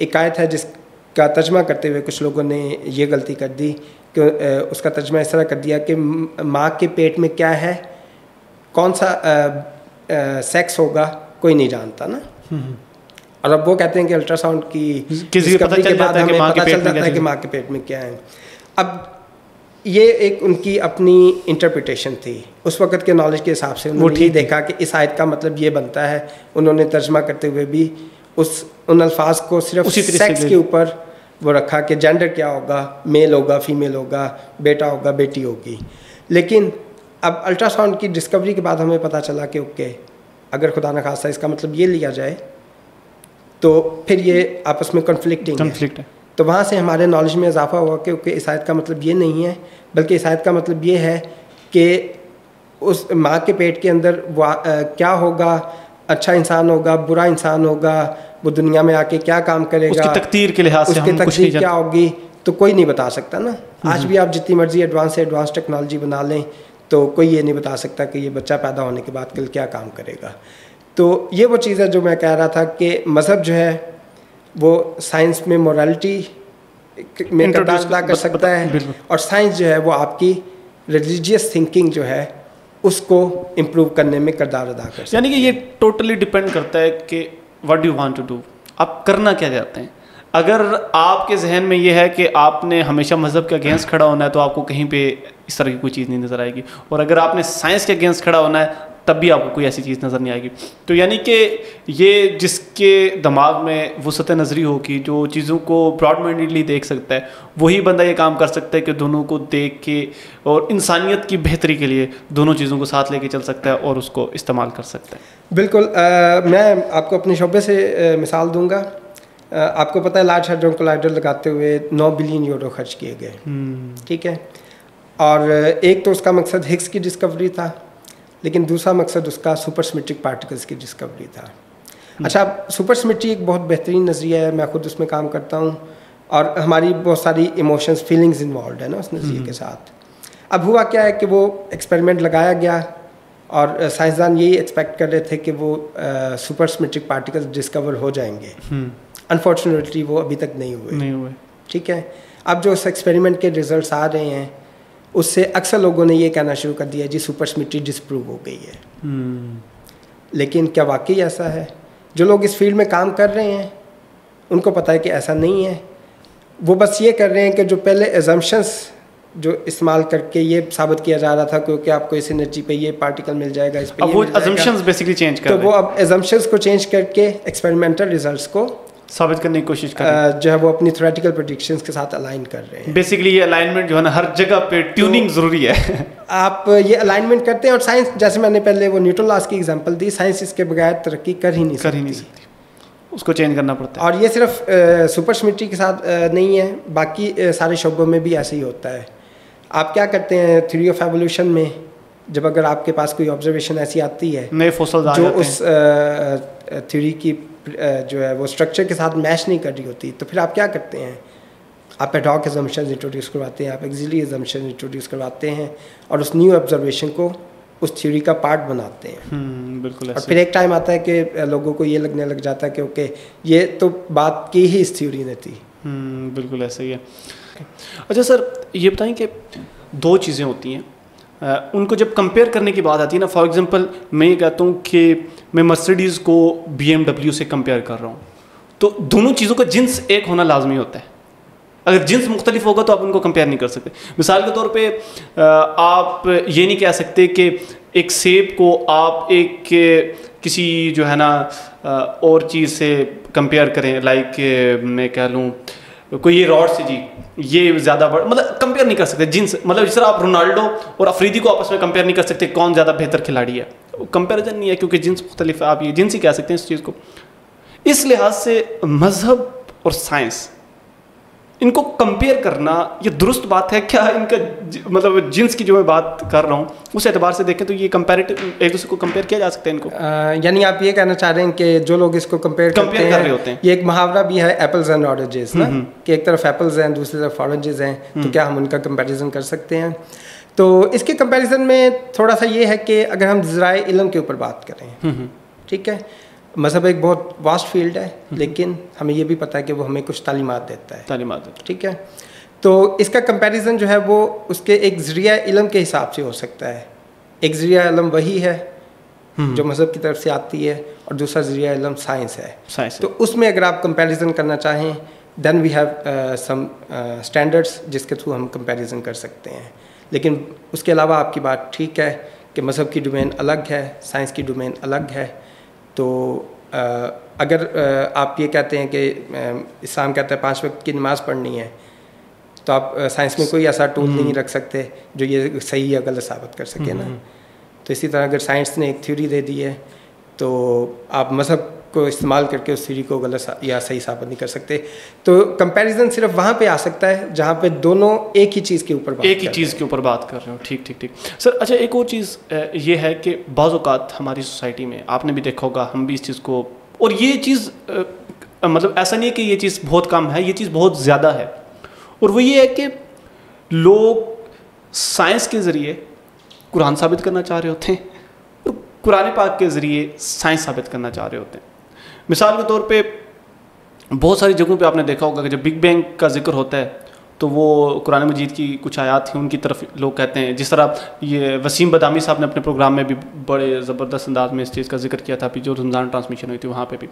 Speaker 2: एक आयत है जिसका तर्जमा करते हुए कुछ लोगों ने ये गलती कर दी कि उसका तर्जमा इस तरह कर दिया कि माँ के पेट में क्या है, कौन सा सेक्स होगा कोई नहीं जानता ना। और अब वो कहते हैं कि अल्ट्रासाउंड की डिस्कवरी के बाद हमें पता चल जाता है कि माँ के पेट में क्या है। अब ये एक उनकी अपनी इंटरप्रिटेशन थी, उस वक़्त के नॉलेज के हिसाब से उन्होंने ये देखा कि इस आयत का मतलब ये बनता है। उन्होंने तर्जमा करते हुए भी उन अल्फाज को सिर्फ सेक्स के ऊपर वो रखा कि जेंडर क्या होगा, मेल होगा, फीमेल होगा, बेटा होगा, बेटी होगी। लेकिन अब अल्ट्रासाउंड की डिस्कवरी के बाद हमें पता चला कि ओके, अगर खुदा न खास्ता इसका मतलब ये लिया जाए तो फिर ये आपस में कॉन्फ्लिक्टिंग है। तो वहाँ से हमारे नॉलेज में इजाफा हुआ कि ओके, इस आयत का मतलब ये नहीं है, बल्कि इस आयत का मतलब ये है कि उस माँ के पेट के अंदर क्या होगा, अच्छा इंसान होगा, बुरा इंसान होगा, वो दुनिया में आके क्या काम करेगा,
Speaker 1: उसकी तकदीर के लिहाज से
Speaker 2: उसकी तकदीर क्या होगी, तो कोई नहीं बता सकता ना। आज भी आप जितनी मर्जी एडवांस से एडवांस टेक्नोलॉजी बना लें तो कोई ये नहीं बता सकता कि ये बच्चा पैदा होने के बाद कल क्या काम करेगा। तो ये वो चीज़ है जो मैं कह रहा था कि मज़हब जो है वो साइंस में मोरालिटी में किरदार अदा कर सकता है, और साइंस जो है वो आपकी रिलीजियस थिंकिंग जो है उसको इम्प्रूव करने में किरदार अदा कर सकता है।
Speaker 1: यानी कि ये टोटली डिपेंड करता है कि what do you want to do, आप करना क्या चाहते हैं। अगर आपके जहन में ये है कि आपने हमेशा मज़हब के अगेंस्ट खड़ा होना है तो आपको कहीं पे इस तरह की कोई चीज़ नहीं नज़र आएगी, और अगर आपने साइंस के अगेंस्ट खड़ा होना है तब भी आपको कोई ऐसी चीज़ नज़र नहीं आएगी। तो यानी कि ये जिसके दिमाग में वसअत नज़री होगी, जो चीज़ों को ब्रॉड माइंडेडली देख सकता है, वही बंदा ये काम कर सकता है कि दोनों को देख के और इंसानियत की बेहतरी के लिए दोनों चीज़ों को साथ लेके चल सकता है और उसको इस्तेमाल कर सकता है।
Speaker 2: बिल्कुल। मैं आपको अपने शोबे से मिसाल दूंगा। आपको पता है लार्ज हैड्रोन कोलाइडर लगाते हुए 9 बिलियन यूरो खर्च किए गए, ठीक है। और एक तो उसका मकसद हिग्स की डिस्कवरी था, लेकिन दूसरा मकसद उसका सुपरसिमेट्रिक पार्टिकल्स की डिस्कवरी था। अच्छा, सुपरसिमेट्री एक बहुत बेहतरीन नज़रिया है, मैं खुद उसमें काम करता हूँ और हमारी बहुत सारी इमोशंस फीलिंग्स इन्वॉल्व है ना उस नज़रिए के साथ। अब हुआ क्या है कि वो एक्सपेरिमेंट लगाया गया और साइंसदान यही एक्सपेक्ट कर रहे थे कि वो सुपरसिमेट्रिक पार्टिकल्स डिस्कवर हो जाएंगे। अनफॉर्चुनेटली वो अभी तक नहीं हुए। ठीक है। अब जो उस एक्सपेरिमेंट के रिजल्ट्स आ रहे हैं उससे अक्सर लोगों ने ये कहना शुरू कर दिया जी सुपरसिमेट्री डिस्प्रूव हो गई है। लेकिन क्या वाकई ऐसा है? जो लोग इस फील्ड में काम कर रहे हैं उनको पता है कि ऐसा नहीं है। वो बस ये कर रहे हैं कि जो पहले एजम्पशंस जो इस्तेमाल करके ये साबित किया जा रहा था क्योंकि आपको इस एनर्जी पे ये पार्टिकल मिल जाएगा, इस पे
Speaker 1: अब वो एजम्पशंस बेसिकली चेंज कर रहे हैं।
Speaker 2: तो वो अब एजम्पशंस को चेंज करके एक्सपेरिमेंटल रिजल्ट्स को
Speaker 1: साबित करने की कोशिश कर रहे हैं,
Speaker 2: जो है वो अपनी थ्योरेटिकल प्रेडिक्शंस के साथ अलाइन कर रहे हैं।
Speaker 1: बेसिकली ये अलाइनमेंट जो है ना हर जगह पे ट्यूनिंग जरूरी है।
Speaker 2: आप ये अलाइनमेंट करते हैं और साइंस, जैसे मैंने पहले वो न्यूटन लॉस की एग्जांपल दी, साइंस इसके बगैर तरक्की कर ही नहीं सकती। उसको
Speaker 1: चेंज करना पड़ता है।
Speaker 2: और ये सिर्फ सुपरसिमेट्री के साथ नहीं है, बाकी सारे शोबों में भी ऐसे ही होता है। आप क्या करते हैं थ्योरी ऑफ एवोल्यूशन में, जब अगर आपके पास कोई ऑब्जर्वेशन ऐसी आती है
Speaker 1: नए फॉसिल्स आ
Speaker 2: जो
Speaker 1: जाते
Speaker 2: उस थ्योरी की जो है वो स्ट्रक्चर के साथ मैच नहीं कर रही होती, तो फिर आप क्या करते हैं? आप एडहॉक असम्पशंस इंट्रोड्यूस करवाते हैं, आप एक्सिलरी असम्पशंस इंट्रोड्यूस करवाते हैं और उस न्यू ऑब्जर्वेशन को उस थ्योरी का पार्ट बनाते हैं।
Speaker 1: बिल्कुल।
Speaker 2: और फिर एक टाइम आता है कि लोगों को ये लगने लग जाता है कि ओके ये तो बात की ही इस थ्योरी ने थी।
Speaker 1: बिल्कुल ऐसा ही है। अच्छा सर, ये बताएं कि दो चीज़ें होती हैं, उनको जब कंपेयर करने की बात आती है ना, फॉर एग्जांपल मैं ये कहता हूँ कि मैं मर्सिडीज़ को BMW से कंपेयर कर रहा हूँ, तो दोनों चीज़ों का जिन्स एक होना लाजमी होता है। अगर जिन्स मुख्तलिफ होगा तो आप उनको कंपेयर नहीं कर सकते। मिसाल के तौर पे आप ये नहीं कह सकते कि एक सेब को आप एक किसी जो है ना और चीज़ से कंपेयर करें, लाइक मैं कह लूँ कोई ये रॉड से जी ये ज़्यादा बड़ा, मतलब कंपेयर नहीं कर सकते जिन्स। मतलब जिस तरह आप रोनाल्डो और अफरीदी को आपस में कंपेयर नहीं कर सकते कौन ज़्यादा बेहतर खिलाड़ी है, कंपेरिजन नहीं है क्योंकि जिन्स मुख्तलिफ है। आप ये जिन्स ही कह सकते हैं इस चीज़ को। इस लिहाज से मज़हब और साइंस इनको कंपेयर करना ये दुरुस्त बात है क्या? इनका मतलब जिन्स की जो मैं बात कर रहा हूँ उस एतबार से देखें तो ये कंपेरेटिव एक दूसरे को कंपेयर किया जा सकता है इनको।
Speaker 2: यानी आप ये कहना चाह रहे हैं कि जो लोग इसको कंपेयर कर रहे होते हैं, ये एक मुहावरा भी है एप्पल्स एंड ऑरेंजेस ना, कि एक तरफ एप्पल्स हैं दूसरी तरफ ऑरेंजेस हैं, तो क्या हम उनका कंपेरिजन कर सकते हैं? तो इसके कंपेरिजन में थोड़ा सा ये है कि अगर हम ज़राए इल्म के ऊपर बात करें, ठीक है, मज़हब एक बहुत वास्ट फील्ड है, लेकिन हमें ये भी पता है कि वो हमें कुछ तालीमात देता है, ठीक है। तो इसका कंपैरिजन जो है वो उसके एक ज़रिया इल्म के हिसाब से हो सकता है। एक ज़रिया इल्म वही है जो मज़हब की तरफ से आती है और दूसरा ज़रिया इल्म साइंस है। तो उसमें अगर आप कंपैरिजन करना चाहें then we have some standards जिसके थ्रू हम कंपैरिजन कर सकते हैं। लेकिन उसके अलावा आपकी बात ठीक है कि मज़हब की डोमेन अलग है, साइंस की डोमेन अलग है। तो अगर आप ये कहते हैं कि इस्लाम कहता है 5 वक्त की नमाज़ पढ़नी है, तो आप साइंस में कोई ऐसा टूल नहीं रख सकते जो ये सही या गलत साबित कर सके ना। तो इसी तरह अगर साइंस ने एक थ्योरी दे दी है तो आप मज़हब को इस्तेमाल करके उस थ्योरी को गलत या सही साबित नहीं कर सकते। तो कंपैरिजन सिर्फ वहाँ पे आ सकता है जहाँ पे दोनों एक ही चीज़ के ऊपर बात कर रहे हो। ठीक सर। अच्छा, एक और चीज़ ये है कि बाज़ औक़ात हमारी सोसाइटी में आपने भी देखा होगा, हम भी इस चीज़ को, और ये चीज़ मतलब ऐसा नहीं है कि ये चीज़ बहुत कम है, ये चीज़ बहुत ज़्यादा है, और वो ये है कि लोग साइंस के ज़रिए कुरान साबित करना चाह रहे होते हैं और कुरान पाक के ज़रिए साइंस साबित करना चाह रहे होते हैं। मिसाल के तौर पे बहुत सारी जगहों पे आपने देखा होगा कि जब बिग बैंग का जिक्र होता है तो वो कुरान मजीद की कुछ आयत थी उनकी तरफ लोग कहते हैं, जिस तरह ये वसीम बदामी साहब ने अपने प्रोग्राम में भी बड़े ज़बरदस्त अंदाज में इस चीज़ का जिक्र किया था, अभी जो रमज़ान ट्रांसमिशन हुई थी वहाँ पे भी,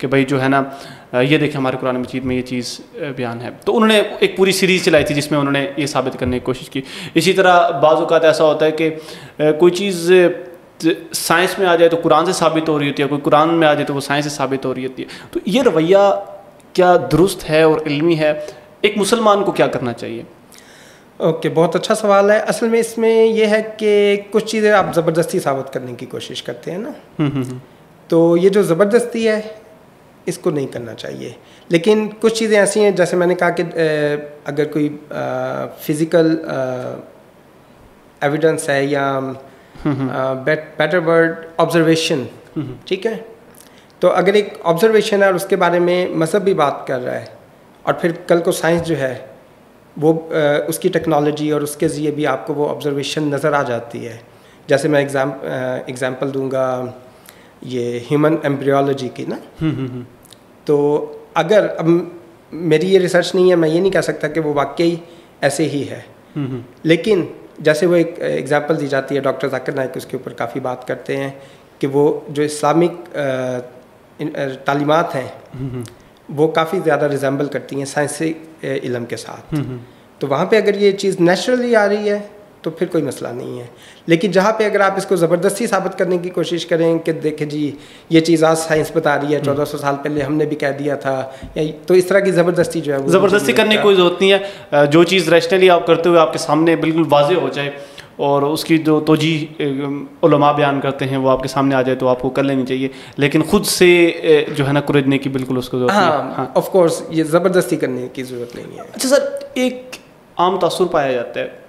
Speaker 2: कि भाई जो है ना ये देखें हमारे कुरान मजीद में ये चीज़ बयान है। तो उन्होंने एक पूरी सीरीज़ चलाई थी जिसमें उन्होंने ये साबित करने की कोशिश की। इसी तरह बाज़ औक़ात ऐसा होता है कि कोई चीज़
Speaker 1: साइंस में आ जाए तो कुरान से साबित हो रही होती है, कोई कुरान में आ जाए तो वो साइंस से साबित हो रही होती है। तो ये रवैया क्या दुरुस्त है और इल्मी है? एक मुसलमान को क्या करना चाहिए?
Speaker 2: ओके, बहुत अच्छा सवाल है। असल में इसमें यह है कि कुछ चीज़ें आप ज़बरदस्ती साबित करने की कोशिश करते हैं ना, तो ये जो ज़बरदस्ती है इसको नहीं करना चाहिए। लेकिन कुछ चीज़ें ऐसी हैं, जैसे मैंने कहा कि अगर कोई फिज़िकल एविडेंस है या बेटर वर्ड ऑब्जर्वेशन, ठीक है, तो अगर एक ऑब्जर्वेशन है और उसके बारे में मज़हब भी बात कर रहा है और फिर कल को साइंस जो है वो उसकी टेक्नोलॉजी और उसके ज़रिए भी आपको वो ऑब्जर्वेशन नज़र आ जाती है। जैसे मैं एग्ज़ाम्पल दूंगा ये ह्यूमन एम्ब्रियोलॉजी की ना, तो अगर अब मेरी ये रिसर्च नहीं है, मैं ये नहीं कह सकता कि वो वाकई ऐसे ही है, लेकिन जैसे वो एक एग्ज़ाम्पल दी जाती है, डॉक्टर जाकिर नाइक उसके ऊपर काफ़ी बात करते हैं कि वो जो इस्लामिक तालीमात हैं वो काफ़ी ज़्यादा रिजेंबल करती हैं साइंसी इल्म के साथ। तो वहाँ पे अगर ये चीज़ नेचुरली आ रही है तो फिर कोई मसला नहीं है। लेकिन जहाँ पे अगर आप इसको ज़बरदस्ती साबित करने की कोशिश करें कि देखें जी ये चीज़ आज साइंस बता रही है, 1400 साल पहले हमने भी कह दिया था, या तो इस तरह की ज़बरदस्ती जो है वो
Speaker 1: ज़बरदस्ती करने की कोई ज़रूरत नहीं है। जो चीज़ रैशनली आप करते हुए आपके सामने बिल्कुल वाज़ेह हो जाए और उसकी जो तोजी उलमा बयान करते हैं वो आपके सामने आ जाए तो आपको कर लेनी चाहिए, लेकिन खुद से जो है ना कुरेदने की बिल्कुल उसको ज़रूरत नहीं है।
Speaker 2: हाँ, ऑफ कोर्स ये ज़बरदस्ती करने की ज़रूरत नहीं है।
Speaker 1: अच्छा सर, एक आम तासुर पाया जाता है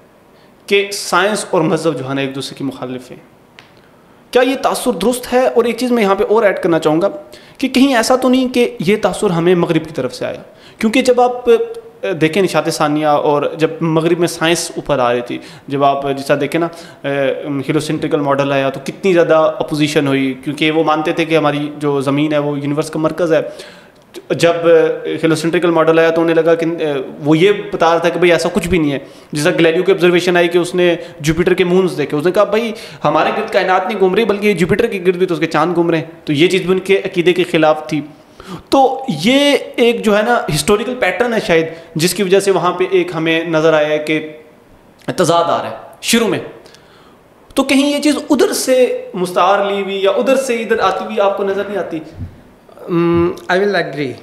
Speaker 1: कि साइंस और मज़हब जो है ना एक दूसरे की मुखालिफ हैं। क्या ये तासुर दुरुस्त है? और एक चीज़ मैं यहाँ पे और ऐड करना चाहूँगा कि कहीं ऐसा तो नहीं कि ये तासुर हमें मगरिब की तरफ से आया, क्योंकि जब आप देखें निशात सानिया और जब मगरिब में साइंस ऊपर आ रही थी, जब आप जैसा देखें ना हेलोसेंट्रिकल मॉडल आया तो कितनी ज़्यादा अपोजिशन हुई, क्योंकि वो मानते थे कि हमारी जो ज़मीन है वो यूनिवर्स का मरकज़ है। जब हेलोसेंट्रिकल मॉडल आया तो उन्हें लगा कि वो ये बता रहा था कि भाई ऐसा कुछ भी नहीं है। जैसा गैलीलियो की ऑब्जर्वेशन आई कि उसने जुपिटर के मून्स देखे, उसने कहा भाई हमारे गिर्द कायनात नहीं घूम रही बल्कि जुपिटर के गिर्द भी तो उसके चांद घूम रहे हैं। तो ये चीज़ भी उनके अकीदे के खिलाफ थी। तो ये एक जो है ना हिस्टोरिकल पैटर्न है शायद, जिसकी वजह से वहाँ पे एक हमें नज़र आया है कि तजाद आ रहा है शुरू में। तो कहीं ये चीज़ उधर से मुस्तार ली हुई या उधर से इधर आती हुई आपको नज़र नहीं आती?
Speaker 2: I will agree.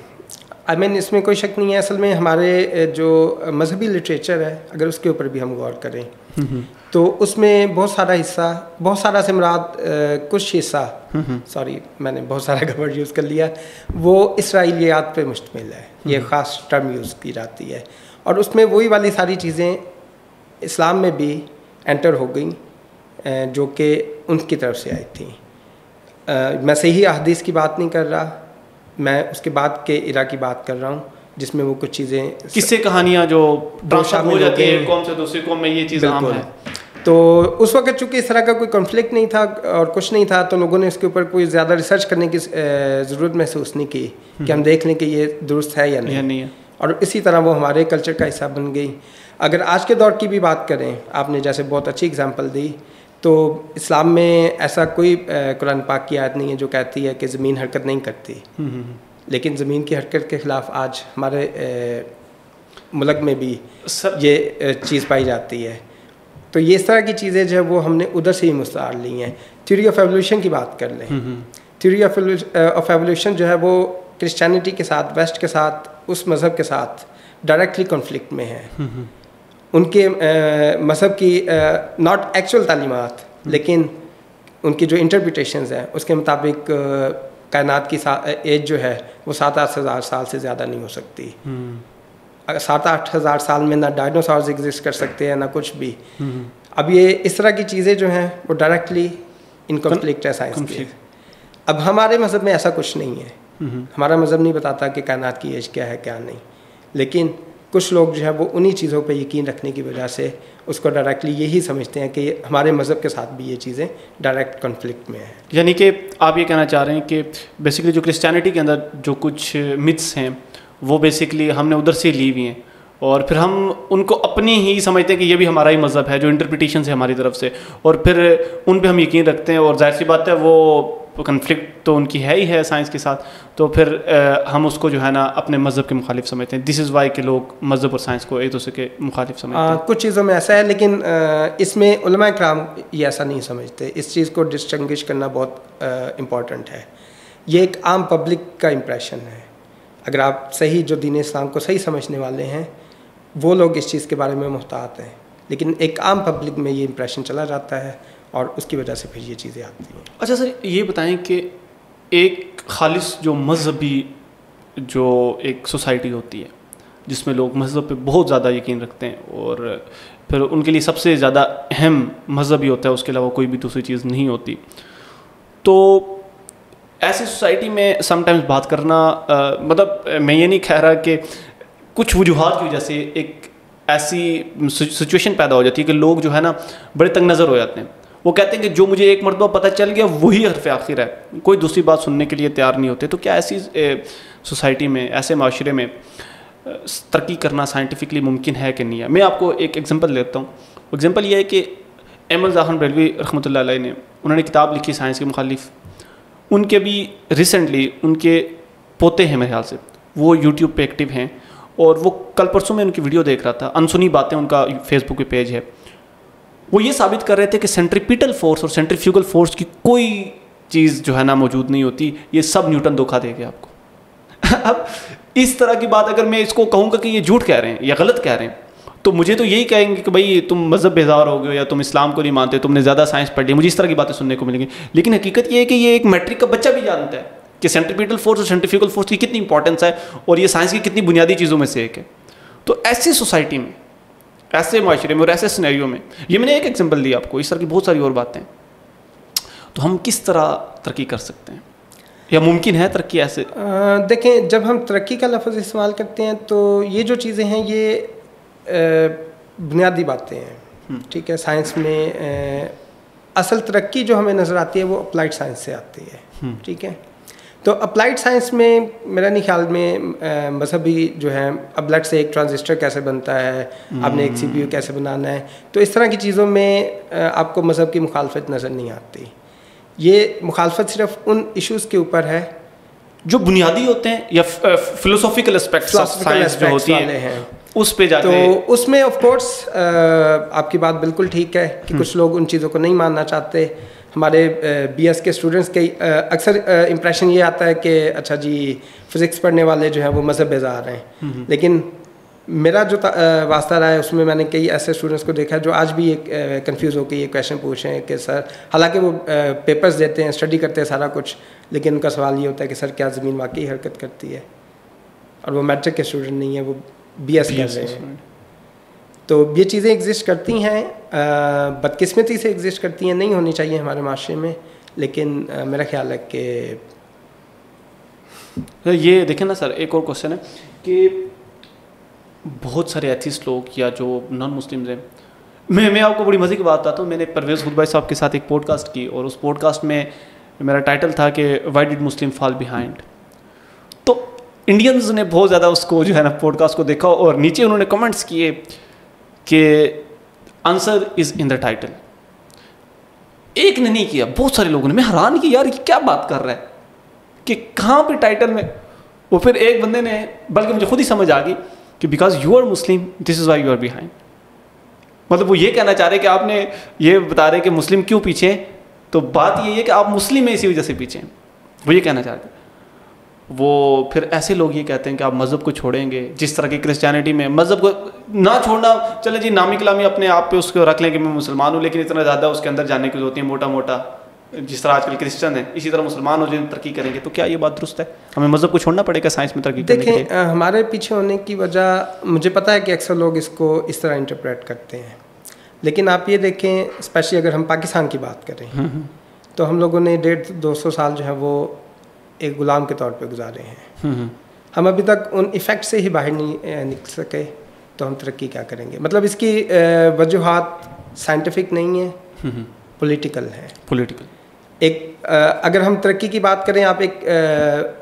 Speaker 2: I mean इसमें कोई शक नहीं है। असल में हमारे जो मजहबी लिटरेचर है अगर उसके ऊपर भी हम गौर करें तो उसमें बहुत सारा हिस्सा, बहुत सारा से मुराद कुछ हिस्सा, सॉरी मैंने बहुत सारा वर्ड यूज़ कर लिया, वो इसराइलियात पे मुश्तमिल है। ये ख़ास टर्म यूज़ की जाती है और उसमें वही वाली सारी चीज़ें इस्लाम में भी एंटर हो गई जो कि उनकी तरफ से आई थी। मैं सही अहदीस की बात नहीं कर रहा, मैं उसके बाद के इरा की बात कर रहा हूँ जिसमें वो कुछ चीज़ें, किस्से
Speaker 1: कहानियाँ जो ट्रांसफर हो जाती है कौम से दूसरी कौम में, ये चीज़ आम है।
Speaker 2: तो उस वक्त चूँकि इस तरह का कोई कॉन्फ्लिक्ट नहीं था और कुछ नहीं था, तो लोगों ने इसके ऊपर कोई ज़्यादा रिसर्च करने की ज़रूरत महसूस नहीं की कि हम देख लें कि ये दुरुस्त है या नहीं है। और इसी तरह वो हमारे कल्चर का हिस्सा बन गई। अगर आज के दौर की भी बात करें, आपने जैसे बहुत अच्छी एग्जांपल दी, तो इस्लाम में ऐसा कोई कुरान पाक की आयत नहीं है जो कहती है कि ज़मीन हरकत नहीं करती, लेकिन ज़मीन की हरकत के ख़िलाफ़ आज हमारे मुल्क में भी ये चीज़ पाई जाती है। तो ये इस तरह की चीज़ें जो है वो हमने उधर से ही मुस्तार ली हैं। थ्योरी ऑफ एवोल्यूशन की बात कर लें, थ्योरी ऑफ एवोल्यूशन जो है वो क्रिश्चियनिटी के साथ, वेस्ट के साथ, उस मज़हब के साथ डायरेक्टली कॉन्फ्लिक्ट में है। उनके मज़हब की नॉट एक्चुअल तालीमात, लेकिन उनकी जो इंटरप्रिटेशंस हैं उसके मुताबिक कायनात की एज जो है वो 7-8 हज़ार साल से ज़्यादा नहीं हो सकती। 7-8 हज़ार साल में ना डायनासोर्स एग्जिस्ट कर सकते हैं ना कुछ भी। अब ये इस तरह की चीज़ें जो हैं वो डायरेक्टली इन कॉन्फ्लिक्ट है साइंस के। अब हमारे मज़हब में ऐसा कुछ नहीं है। हमारा मज़हब नहीं बताता कि कायनात की एज क्या है क्या नहीं, लेकिन कुछ लोग जो है वो उन्हीं चीज़ों पे यकीन रखने की वजह से उसको डायरेक्टली यही समझते हैं कि हमारे मज़हब के साथ भी ये चीज़ें डायरेक्ट कॉन्फ्लिक्ट में हैं।
Speaker 1: यानी कि आप ये कहना चाह रहे हैं कि बेसिकली जो क्रिश्चियनिटी के अंदर जो कुछ मिथ्स हैं वो बेसिकली हमने उधर से ली हुई हैं और फिर हम उनको अपनी ही समझते हैं कि ये भी हमारा ही मज़हब है, जो इंटरप्रिटेशन है हमारी तरफ से, और फिर उन पे हम यकीन रखते हैं। और जाहिर सी बात है वो कन्फ्लिक्ट तो उनकी है ही है साइंस के साथ, तो फिर हम उसको जो है ना अपने मज़हब के मुखालिफ समझते हैं। दिस इज़ वाई के लोग मज़हब और साइंस को एक दूसरे के मुखालिफ समझते हैं।
Speaker 2: कुछ चीज़ों में ऐसा है, लेकिन इसमें उलमा इकराम ये ऐसा नहीं समझते। इस चीज़ को डिस्टिंग्विश करना बहुत इम्पॉर्टेंट है। ये एक आम पब्लिक का इम्प्रेशन है। अगर आप सही जो दीन इस्लाम को सही समझने वाले हैं वो लोग इस चीज़ के बारे में मुहतात हैं, लेकिन एक आम पब्लिक में ये इम्प्रेशन चला जाता है और उसकी वजह से फिर ये चीज़ें आती हैं।
Speaker 1: अच्छा सर, ये बताएं कि एक खालिस जो मजहबी जो एक सोसाइटी होती है जिसमें लोग मज़हब पे बहुत ज़्यादा यकीन रखते हैं और फिर उनके लिए सबसे ज़्यादा अहम मज़हब ही होता है, उसके अलावा कोई भी दूसरी चीज़ नहीं होती, तो ऐसी सोसाइटी में समटाइम्स बात करना मतलब मैं ये नहीं कह रहा कि कुछ वजूहात की वजह से एक ऐसी सिचुएशन पैदा हो जाती है कि लोग जो है ना बड़े तंग नज़र हो जाते हैं। वो कहते हैं कि जो मुझे एक मरतबा पता चल गया वही हरफ आखिर है, कोई दूसरी बात सुनने के लिए तैयार नहीं होते। तो क्या ऐसी सोसाइटी में, ऐसे माशरे में तरक्की करना साइंटिफिकली मुमकिन है कि नहीं है? मैं आपको एक एग्जांपल देता हूँ। एग्जांपल ये है कि अहमद ज़ाहर बरेलवी रहमतुल्लाह अलैह ने उन्होंने किताब लिखी साइंस के मुखालिफ। उनके भी रिसेंटली उनके पोते हैं मेरे ख्याल से, वो यूट्यूब पे एक्टिव हैं और वो कल परसों में उनकी वीडियो देख रहा था, अनसुनी बातें उनका फेसबुक पे पेज है। वो ये साबित कर रहे थे कि सेंट्रीपिटल फोर्स और सेंट्रीफ्यूगल फोर्स की कोई चीज़ जो है ना मौजूद नहीं होती, ये सब न्यूटन धोखा देगा आपको। अब इस तरह की बात अगर मैं इसको कहूँगा कि ये झूठ कह रहे हैं या गलत कह रहे हैं, तो मुझे तो यही कहेंगे कि भाई तुम मज़हब बेजार हो गए हो या तुम इस्लाम को नहीं मानते, तुमने ज़्यादा साइंस पढ़ ली। मुझे इस तरह की बातें सुनने को मिलेंगी। लेकिन हकीकत ये है कि ये एक मैट्रिक का बच्चा भी जानता है कि सेंट्रीपिटल फोर्स और सेंट्रीफ्यूगल फोर्स की कितनी इंपॉर्टेंस है और ये साइंस की कितनी बुनियादी चीज़ों में से एक है। तो ऐसी सोसाइटी में, ऐसे माशरे में और ऐसे सिनेरियो में, ये मैंने एक एग्जांपल दिया आपको, इस तरह की बहुत सारी और बातें, तो हम किस तरह तरक्की कर सकते हैं या मुमकिन है तरक्की ऐसे?
Speaker 2: देखें, जब हम तरक्की का लफ्ज़ इस्तेमाल करते हैं तो ये जो चीज़ें हैं ये बुनियादी बातें हैं, ठीक है। साइंस में असल तरक्की जो हमें नज़र आती है वो अप्लाइड साइंस से आती है, ठीक है। तो अप्लाइड साइंस में मेरा नहीं ख्याल में मजहबी जो है, अब लेट्स से एक ट्रांजिस्टर कैसे बनता है, आपने एक CPU कैसे बनाना है, तो इस तरह की चीज़ों में आपको मज़हब की मुखालफत नज़र नहीं आती। ये मुखालफत सिर्फ उन इश्यूज़ के ऊपर है
Speaker 1: जो बुनियादी होते हैं या फिलोसॉफिकल एस्पेक्ट्स ऑफ साइंस जो होती हैं उस पे जाके।
Speaker 2: तो उसमें ऑफ कोर्स आपकी बात बिल्कुल ठीक है कि कुछ लोग उन चीज़ों को नहीं मानना चाहते। हमारे BS के स्टूडेंट्स के अक्सर इम्प्रेशन ये आता है कि अच्छा जी फिज़िक्स पढ़ने वाले जो हैं वो मज़हब बेजार हैं, लेकिन मेरा जो वास्ता रहा है उसमें मैंने कई ऐसे स्टूडेंट्स को देखा है जो आज भी एक कंफ्यूज होकर ये क्वेश्चन पूछ रहे हैं कि सर, हालांकि वो पेपर्स देते हैं, स्टडी करते हैं सारा कुछ, लेकिन उनका सवाल ये होता है कि सर क्या ज़मीन वाकई हरकत करती है, और वो मैट्रिक के स्टूडेंट नहीं है, वो BS कर रहे हैं। तो ये चीज़ें एग्जिस्ट करती हैं, बदकिस्मती से एग्जिस्ट करती हैं, नहीं होनी चाहिए हमारे माशरे में, लेकिन मेरा ख्याल है कि
Speaker 1: ये देखें ना सर, एक और क्वेश्चन है कि बहुत सारे एथिस्ट लोग या जो नॉन मुस्लिम्स हैं, मैं आपको बड़ी मज़े की बात बताता हूँ। मैंने परवेज़ खुद भाई साहब के साथ एक पॉडकास्ट की और उस पॉडकास्ट में मेरा टाइटल था कि why did Muslim fall behind. तो इंडियंस ने बहुत ज़्यादा उसको जो है ना पॉडकास्ट को देखा और नीचे उन्होंने कमेंट्स किए कि answer is in the title. एक ने नहीं किया, बहुत सारे लोगों ने। मैं हैरान कि यार क्या बात कर रहा है कि कहाँ पे टाइटल में। वो फिर एक बंदे ने, बल्कि मुझे खुद ही समझ आ गई कि because you are Muslim this is why you are behind. मतलब वो ये कहना चाह रहे कि आपने ये बता रहे कि मुस्लिम क्यों पीछे हैं, तो बात ये है कि आप मुस्लिम हैं इसी वजह से पीछे हैं, वो ये कहना चाह रहे थे। वो फिर ऐसे लोग ये कहते हैं कि आप मज़हब को छोड़ेंगे, जिस तरह की क्रिश्चियनिटी में मज़हब को ना छोड़ना, चले जी नामी कलामी अपने आप पे उसको रख लें कि मैं मुसलमान हूँ, लेकिन इतना ज़्यादा उसके अंदर जाने की होती है मोटा मोटा, जिस तरह आजकल क्रिश्चियन है इसी तरह मुसलमान हो जाए तरक्की करेंगे। तो क्या ये बात दुरुस्त है? हमें मज़हब को छोड़ना पड़ेगा साइंस में तरक्की करने के लिए?
Speaker 2: देखें, हमारे पीछे होने की वजह मुझे पता है कि अक्सर लोग इसको इस तरह इंटरप्रेट करते हैं, लेकिन आप ये देखें, स्पेशली अगर हम पाकिस्तान की बात करें तो हम लोगों ने 150-200 साल जो है वो एक ग़ुलाम के तौर पे गुजारे हैं। हम अभी तक उन इफ़ेक्ट से ही बाहर नहीं निकल सके, तो हम तरक्की क्या करेंगे? मतलब इसकी वजूहात साइंटिफिक नहीं है, पॉलिटिकल है।
Speaker 1: पॉलिटिकल
Speaker 2: एक अगर हम तरक्की की बात करें, आप एक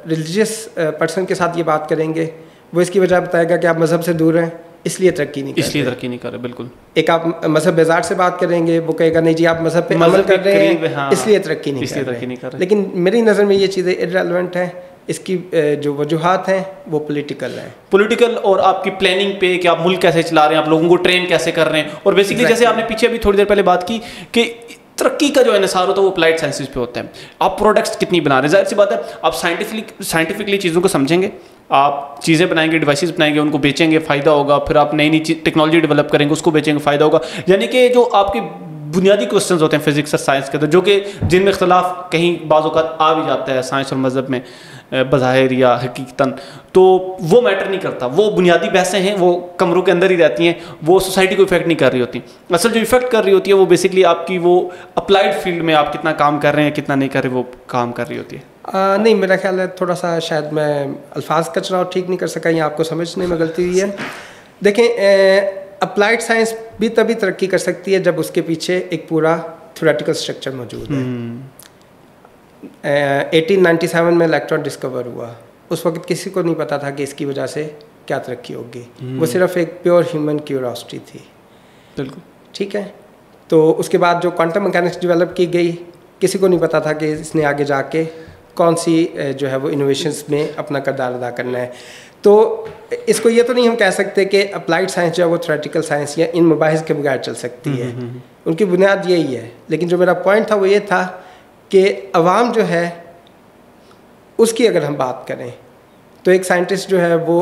Speaker 2: रिलीजियस पर्सन के साथ ये बात करेंगे, वो इसकी वजह बताएगा कि आप मज़हब से दूर हैं, इसलिए तरक्की नहीं कर रहे।
Speaker 1: इसलिए तरक्की नहीं कर रहे, बिल्कुल।
Speaker 2: एक आप मजहब बेजार से बात करेंगे, वो कहेगा नहीं जी आप मजहब पे अमल कर रहे हैं,
Speaker 1: हाँ,
Speaker 2: इसलिए तरक्की नहीं कर रहे। लेकिन मेरी नज़र में ये चीज़ें इररेलेवेंट हैं। इसकी जो वजूहात हैं वो पॉलिटिकल हैं।
Speaker 1: पॉलिटिकल और आपकी प्लानिंग पे कि आप मुल्क कैसे चला रहे हैं, आप लोगों को ट्रेन कैसे कर रहे हैं। और बेसिकली जैसे आपने पीछे अभी थोड़ी देर पहले बात की कि तरक्की का जो इन्हिसार होता है वो अप्लाइड साइंसेज पे होता है। आप प्रोडक्ट्स कितनी बना रहे हैं, जाहिर सी बात है आप साइंटिफिकली चीज़ों को समझेंगे, आप चीज़ें बनाएंगे, डिवाइसेस बनाएंगे, उनको बेचेंगे, फ़ायदा होगा। फिर आप नई नई टेक्नोलॉजी डेवलप करेंगे, उसको बेचेंगे, फ़ायदा होगा। यानी कि जो आपके बुनियादी क्वेश्चंस होते हैं फिजिक्स और साइंस के अंदर, जो कि जिनमें इख्तलाफ कहीं बाज़ औक़ात आ भी जाता है साइंस और मज़हब में बज़ाहिर या हकीकतन, तो वो मैटर नहीं करता। वो बुनियादी बहसें हैं, वो कमरों के अंदर ही रहती हैं, वो सोसाइटी को इफेक्ट नहीं कर रही होती। असल जो इफेक्ट कर रही होती है वो बेसिकली आपकी वो अप्लाइड फील्ड में आप कितना काम कर रहे हैं, कितना नहीं कर रहे, वो काम कर रही होती है।
Speaker 2: नहीं, मेरा ख्याल है थोड़ा सा शायद मैं अल्फाज का चुनाव ठीक नहीं कर सका, या आपको समझने में गलती हुई है। देखें, अप्लाइड साइंस भी तभी तरक्की कर सकती है जब उसके पीछे एक पूरा थ्योरेटिकल स्ट्रक्चर मौजूद है। 1897 में इलेक्ट्रॉन डिस्कवर हुआ, उस वक्त किसी को नहीं पता था कि इसकी वजह से क्या तरक्की होगी। वो सिर्फ एक प्योर ह्यूमन क्यूरियोसिटी थी।
Speaker 1: बिल्कुल
Speaker 2: ठीक है। तो उसके बाद जो क्वांटम मैकेनिक्स डेवलप की गई, किसी को नहीं पता था कि इसने आगे जाके कौन सी जो है वो इनोवेशंस में अपना किरदार अदा करना है। तो इसको ये तो नहीं हम कह सकते कि अप्लाइड साइंस जो है वो थ्योरेटिकल साइंस या इन मुबाहिस के बगैर चल सकती है। उनकी बुनियाद यही है। लेकिन जो मेरा पॉइंट था वो ये था कि अवाम जो है उसकी अगर हम बात करें तो एक साइंटिस्ट जो है वो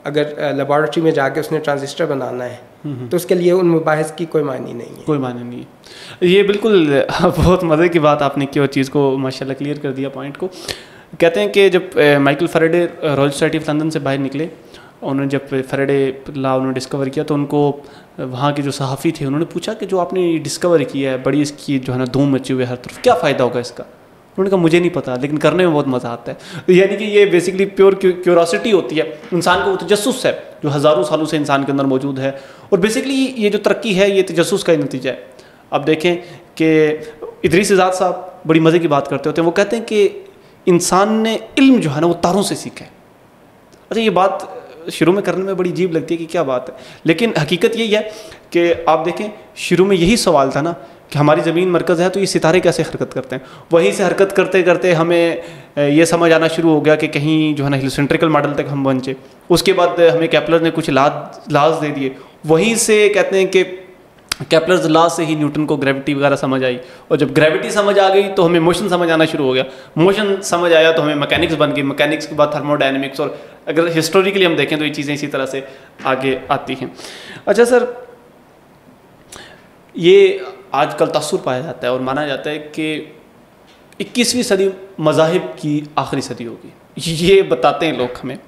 Speaker 2: अगर लेबॉरेटरी में जाके उसने ट्रांजिस्टर बनाना है तो उसके लिए उन मुबाहिस की कोई मायने नहीं है।
Speaker 1: कोई मायने नहीं है। ये बिल्कुल बहुत मज़े की बात आपने की और चीज़ को माशाल्लाह क्लियर कर दिया पॉइंट को। कहते हैं कि जब Michael Faraday royal society of London से बाहर निकले, उन्होंने जब फैराडे लॉ उन्होंने डिस्कवर किया तो उनको वहाँ के जो सहाफ़ी थे उन्होंने पूछा कि जो आपने डिस्कवर किया है, बड़ी इसकी जो है ना धूम मची हुई है हर तरफ, क्या फ़ायदा होगा इसका? उन्होंने कहा मुझे नहीं पता, लेकिन करने में बहुत मज़ा आता है। यानी कि ये बेसिकली प्योर क्यूरोसिटी होती है इंसान को, वो तजस्सुस है जो हज़ारों सालों से इंसान के अंदर मौजूद है। और बेसिकली ये जो तरक्की है ये तजस्सुस का ही नतीजा है। अब देखें कि इदरीस इज़ाद साहब बड़ी मज़े की बात करते होते हैं, वो कहते हैं कि इंसान ने इल्म जो है ना वो तारों से सीखा है। अच्छा, ये बात शुरू में करने में बड़ी अजीब लगती है कि क्या बात है, लेकिन हकीकत यही है कि आप देखें शुरू में यही सवाल था ना कि हमारी ज़मीन मरकज़ है तो ये सितारे कैसे हरकत करते हैं। वहीं से हरकत करते करते हमें ये समझ आना शुरू हो गया कि कहीं जो है ना हेलियोसेंट्रिकल मॉडल तक हम पहुंचे। उसके बाद हमें केपलर ने कुछ लॉज दे दिए। वहीं से कहते हैं कि केपलर्स लॉ से ही न्यूटन को ग्रेविटी वगैरह समझ आई, और जब ग्रेविटी समझ आ गई तो हमें मोशन समझ आना शुरू हो गया। मोशन समझ आया तो हमें मैकेनिक्स बन गई, मैकेनिक्स के बाद थर्मोडायनेमिक्स, और अगर हिस्टोरिकली हम देखें तो ये चीज़ें इसी तरह से आगे आती हैं। अच्छा सर, ये आजकल तासुर पाया जाता है और माना जाता है कि 21वीं सदी मज़ाहिब की आखिरी सदी होगी, ये बताते हैं लोग हमें।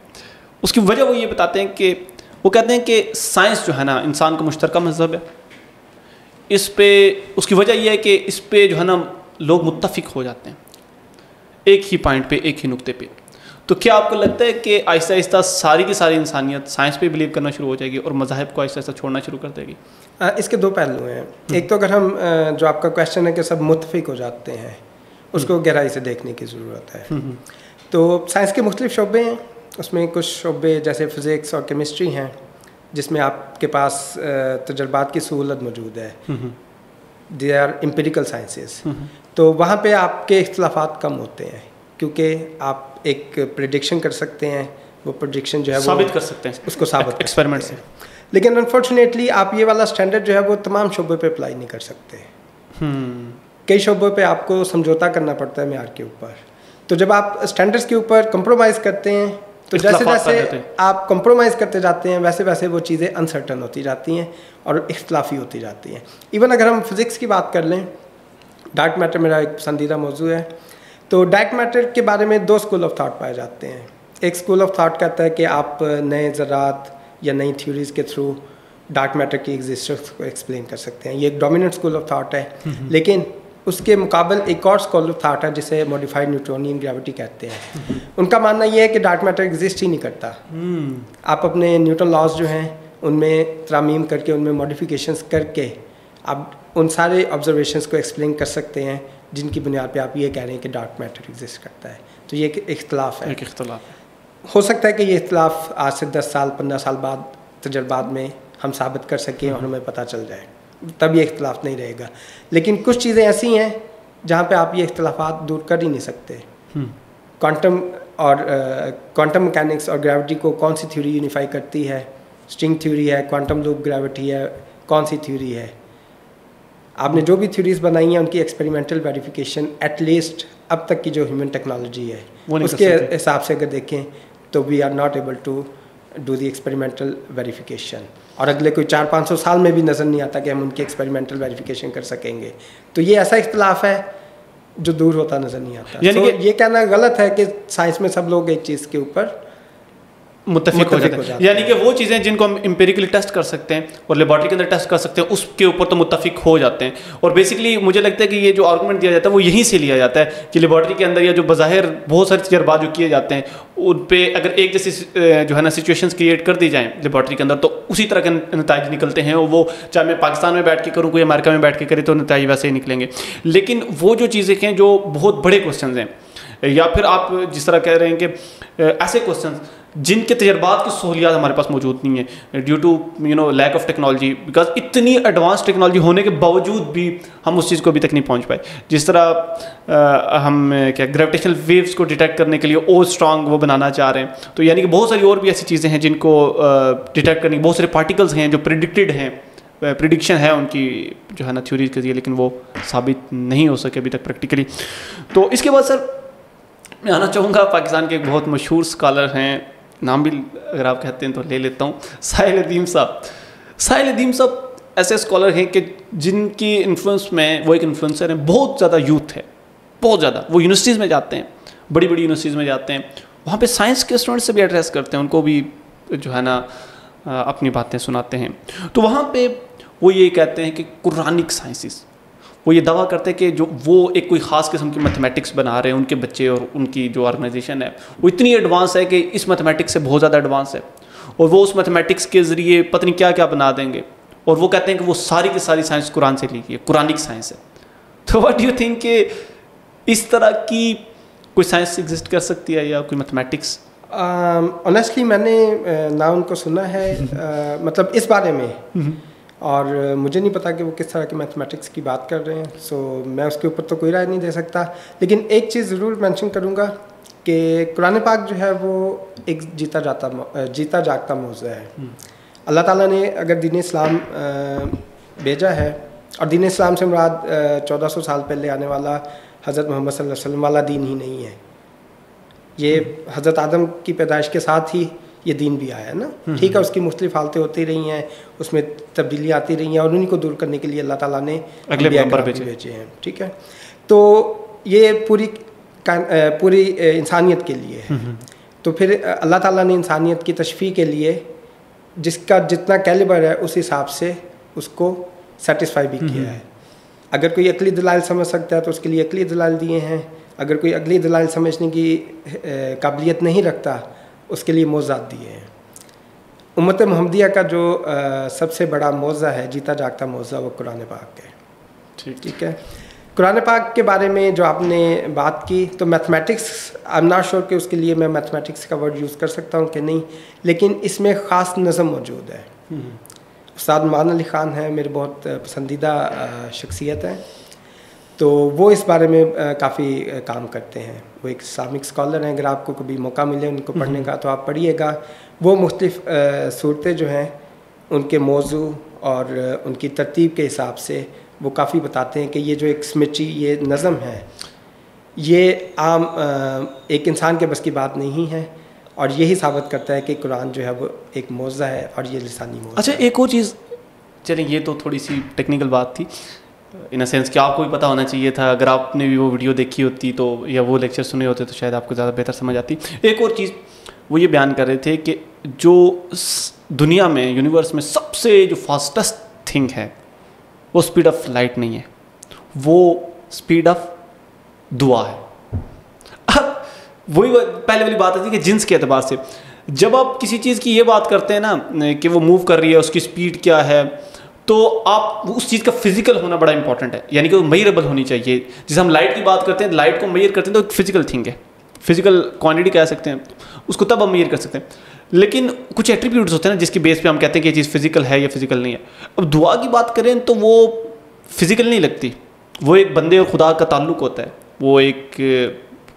Speaker 1: उसकी वजह वो ये बताते हैं कि वो कहते हैं कि साइंस जो है ना इंसान का मुश्तरका मज़हब है। इस पे उसकी वजह यह है कि इस पे जो है ना लोग मुत्तफिक हो जाते हैं एक ही पॉइंट पे, एक ही नुक्ते पे। तो क्या आपको लगता है कि आहिस्ता आहिस्ता सारी की सारी इंसानियत साइंस पे बिलीव करना शुरू हो जाएगी और मज़ाहिब को आहिस्ता आहिस्ता छोड़ना शुरू कर देगी?
Speaker 2: इसके दो पहलू हैं। एक तो अगर हम जो आपका क्वेश्चन है कि सब मुत्तफिक हो जाते हैं, उसको गहराई से देखने की ज़रूरत है। तो साइंस के मुख्तलिफ शोबे हैं, उसमें कुछ शोबे जैसे फ़िज़िक्स और केमिस्ट्री हैं जिसमें आपके पास तजर्बात की सहूलत मौजूद है। They are empirical sciences. तो वहाँ पे आपके इख्तलाफात कम होते हैं क्योंकि आप एक प्रेडिक्शन कर सकते हैं, वो प्रेडिक्शन जो है
Speaker 1: साबित कर सकते हैं,
Speaker 2: उसको साबित
Speaker 1: एक्सपेरिमेंट से।
Speaker 2: लेकिन अनफॉर्चुनेटली आप ये वाला स्टैंडर्ड जो है वो तमाम शोबों पे अप्लाई नहीं कर सकते। कई शोबों पे आपको समझौता करना पड़ता है मेयार के ऊपर। तो जब आप स्टैंडर्ड्स के ऊपर कंप्रोमाइज़ करते हैं तो जैसे जैसे आप कंप्रोमाइज़ करते जाते हैं वैसे वैसे वो चीज़ें अनसर्टन होती जाती हैं और इख्तलाफी होती जाती हैं। इवन अगर हम फिज़िक्स की बात कर लें, डार्क मैटर मेरा एक पसंदीदा मौजू है। तो डार्क मैटर के बारे में दो स्कूल ऑफ थाट पाए जाते हैं। एक स्कूल ऑफ थाट कहता है कि आप नए ज़रात या नई थ्योरीज़ के थ्रू डार्क मैटर की एग्जिस्टेंस को एक्सप्लेन कर सकते हैं। ये एक डोमिनेंट स्कूल ऑफ थाट है। लेकिन उसके मुकाबल एक और स्कूल ऑफ थाट है जिसे मॉडिफाइड न्यूटोनियन ग्रेविटी कहते हैं। उनका मानना ये है कि डार्क मैटर एग्जिस्ट ही नहीं करता। आप अपने न्यूटन लॉज जो हैं उनमें तरामीम करके, उनमें मॉडिफिकेशंस करके आप उन सारे ऑब्जर्वेशंस को एक्सप्लेन कर सकते हैं जिनकी बुनियाद पे आप ये कह रहे हैं कि डार्क मैटर एग्जिस्ट करता है। तो ये एक इख्तलाफ है।
Speaker 1: एक इख्तलाफ है।
Speaker 2: हो सकता है कि ये इख्तलाफ आज से 10 साल 15 साल बाद तजर्बात में हम साबित कर सकें और हमें पता चल जाए, तब ये इख्तलाफ नहीं रहेगा। लेकिन कुछ चीज़ें ऐसी हैं जहाँ पे आप ये इख्तलाफात दूर कर ही नहीं सकते। क्वांटम और क्वांटम मैकेनिक्स और ग्रेविटी को कौन सी थ्योरी यूनिफाई करती है? स्ट्रिंग थ्योरी है, क्वांटम लूप ग्रेविटी है, कौन सी थ्योरी है? आपने जो भी थ्योरीज बनाई हैं उनकी एक्सपेरिमेंटल वेरिफिकेशन एटलीस्ट अब तक की जो ह्यूमन टेक्नोलॉजी है उसके हिसाब से अगर देखें तो we are not able to do the experimental verification, और अगले कोई 400-500 साल में भी नज़र नहीं आता कि हम उनकी एक्सपेरिमेंटल वेरिफिकेशन कर सकेंगे। तो ये ऐसा इख्तलाफ है जो दूर होता नज़र नहीं आता। यानी कि ये कहना गलत है कि साइंस में सब लोग एक चीज़ के ऊपर
Speaker 1: मुत्तफिक हो जाते हैं। यानी कि वो चीज़ें जिनको हम एम्पिरिकली टेस्ट कर सकते हैं और लेबॉरेटरी के अंदर टेस्ट कर सकते हैं उसके ऊपर तो मुत्तफिक हो जाते हैं। और बेसिकली मुझे लगता है कि ये जो आर्गूमेंट दिया जाता है वो यहीं से लिया जाता है कि लेबॉरेटरी के अंदर या जो बज़ाहिर बहुत सारे तजर्बात जो किए जाते हैं उन पे अगर एक जैसी जो है ना सिचुएशंस क्रिएट कर दी जाएँ लेबॉरेटरी के अंदर तो उसी तरह के नतीजे निकलते हैं। और वो चाहे मैं पाकिस्तान में बैठ के करूँ कोई अमेरिका में बैठ के करे तो नतीजे वैसे ही निकलेंगे। लेकिन वो जो चीज़ें हैं जो बहुत बड़े क्वेश्चन हैं या फिर आप जिस तरह कह रहे हैं कि ऐसे क्वेश्चन जिनके तजर्बात की सहूलियात हमारे पास मौजूद नहीं है due to lack of technology, because इतनी एडवांस टेक्नोलॉजी होने के बावजूद भी हम उस चीज़ को अभी तक नहीं पहुंच पाए। जिस तरह हम क्या ग्रेविटेशनल वेव्स को डिटेक्ट करने के लिए और स्ट्रांग वो बनाना चाह रहे हैं, तो यानी कि बहुत सारी और भी ऐसी चीज़ें हैं जिनको डिटेक्ट करने, बहुत सारे पार्टिकल्स हैं जो प्रिडिक्टेड हैं, प्रिडिक्शन है उनकी जो है ना थ्योरीज के लिए, लेकिन वो साबित नहीं हो सके अभी तक प्रैक्टिकली। तो इसके बाद सर मैं आना चाहूँगा पाकिस्तान के एक बहुत मशहूर स्कॉलर हैं, नाम भी अगर आप कहते हैं तो ले लेता हूँ, साहिल अदीम साहब। साहिल अदीम साहब ऐसे स्कॉलर हैं कि जिनकी इन्फ्लुएंस में वो एक इन्फ्लुएंसर हैं, बहुत ज़्यादा यूथ है, बहुत ज़्यादा। वो यूनिवर्सिटीज़ में जाते हैं, बड़ी बड़ी यूनिवर्सिटीज़ में जाते हैं, वहाँ पे साइंस के स्टूडेंट्स से भी एड्रेस करते हैं, उनको भी जो है ना अपनी बातें सुनाते हैं। तो वहाँ पे वो ये कहते हैं कि कुरानिक साइंसेस, वो ये दावा करते हैं कि जो वो एक कोई ख़ास किस्म की मैथमेटिक्स बना रहे हैं, उनके बच्चे और उनकी जो ऑर्गेनाइजेशन है वो इतनी एडवांस है कि इस मैथमेटिक्स से बहुत ज़्यादा एडवांस है, और वो उस मैथमेटिक्स के ज़रिए पता नहीं क्या क्या बना देंगे। और वो कहते हैं कि वो सारी की सारी साइंस कुरान से ली गई है, कुरानिक साइंस है। तो व्हाट डू यू थिंक कि इस तरह की कोई साइंस एग्जिस्ट कर सकती है या कोई मैथमेटिक्स?
Speaker 2: ऑनेस्टली मैंने ना उनको सुना है मतलब इस बारे में, और मुझे नहीं पता कि वो किस तरह के मैथमेटिक्स की बात कर रहे हैं, सो मैं उसके ऊपर तो कोई राय नहीं दे सकता। लेकिन एक चीज़ ज़रूर मेंशन करूँगा कि कुरान पाक जो है वो एक जीता जागता मौज़ा है। अल्लाह ताला ने अगर दीन इस्लाम भेजा है, और दीन इस्लाम से मुराद 1400 साल पहले आने वाला हज़रत मोहम्मद सल्लल्लाहु अलैहि वसल्लम वाला दीन ही नहीं है, ये हज़रत आदम की पैदाइश के साथ ही ये दीन भी आया है ना। ठीक है, उसकी मुख्तलिफ हालतें होती रही हैं, उसमें तब्दीलियाँ आती रही हैं, और उन्हीं को दूर करने के लिए अल्लाह ताला ने
Speaker 1: अगले पैगंबर
Speaker 2: भेजे हैं। ठीक है, तो ये पूरी इंसानियत के लिए है। तो फिर अल्लाह ताला ने इंसानियत की तशफ़ी के लिए जिसका जितना कैलिबर है उस हिसाब से उसको सेटिस्फाई भी किया है। अगर कोई अकली दलाइल समझ सकता है तो उसके लिए अकली दलाइल दिए हैं, अगर कोई अकली दलाइल समझने की काबिलियत नहीं रखता उसके लिए मौज़ात दिए हैं। उम्मत मुहम्मदिया का जो सबसे बड़ा मौज़ा है, जीता जागता मौज़ा, वो कुरान पाक है। ठीक है, कुरान पाक के बारे में जो आपने बात की, तो mathematics I am not sure कि उसके लिए मैं मैथमेटिक्स का वर्ड यूज़ कर सकता हूँ कि नहीं, लेकिन इसमें ख़ास नज़म मौजूद है। उस्ताद मान अली ख़ान है, मेरे बहुत पसंदीदा शख्सियत हैं, तो वो इस बारे में काफ़ी काम करते हैं। वो एक इस्लामिक स्कॉलर हैं, अगर आपको कभी मौका मिले उनको पढ़ने का तो आप पढ़िएगा। वो मुख्तलिफ सूरतें जो हैं उनके मौजू और उनकी तरतीब के हिसाब से वो काफ़ी बताते हैं कि ये जो एक स्मिची ये नज़म है, ये आम एक इंसान के बस की बात नहीं है, और यही साबित करता है कि कुरान जो है वो एक मौज़ा है और ये लिसानी मौज़ा।
Speaker 1: अच्छा, एक और चीज़, चलें ये तो थोड़ी सी टेक्निकल बात थी इन अ सेंस कि आपको भी पता होना चाहिए था, अगर आपने भी वो वीडियो देखी होती तो या वो लेक्चर सुने होते तो शायद आपको ज़्यादा बेहतर समझ आती। एक और चीज़ वो ये बयान कर रहे थे कि जो दुनिया में, यूनिवर्स में सबसे जो फास्टेस्ट थिंग है वो स्पीड ऑफ लाइट नहीं है, वो स्पीड ऑफ दुआ है। अब वही पहले वाली बात आती है कि जिन्स के एतबार से जब आप किसी चीज़ की ये बात करते हैं ना कि वो मूव कर रही है, उसकी स्पीड क्या है, तो आप उस चीज़ का फिजिकल होना बड़ा इंपॉर्टेंट है, यानी कि वो मेजरेबल होनी चाहिए। जैसे हम लाइट की बात करते हैं, लाइट को मेजर करते हैं तो एक फिजिकल थिंग है, फिजिकल क्वांटिटी कह सकते हैं उसको, तब हम मेजर कर सकते हैं। लेकिन कुछ एट्रीब्यूट्स होते हैं ना जिसकी बेस पे हम कहते हैं कि ये चीज़ फिजिकल है या फिजिकल नहीं है। अब दुआ की बात करें तो वो फिजिकल नहीं लगती, वो एक बंदे और खुदा का ताल्लुक होता है, वो एक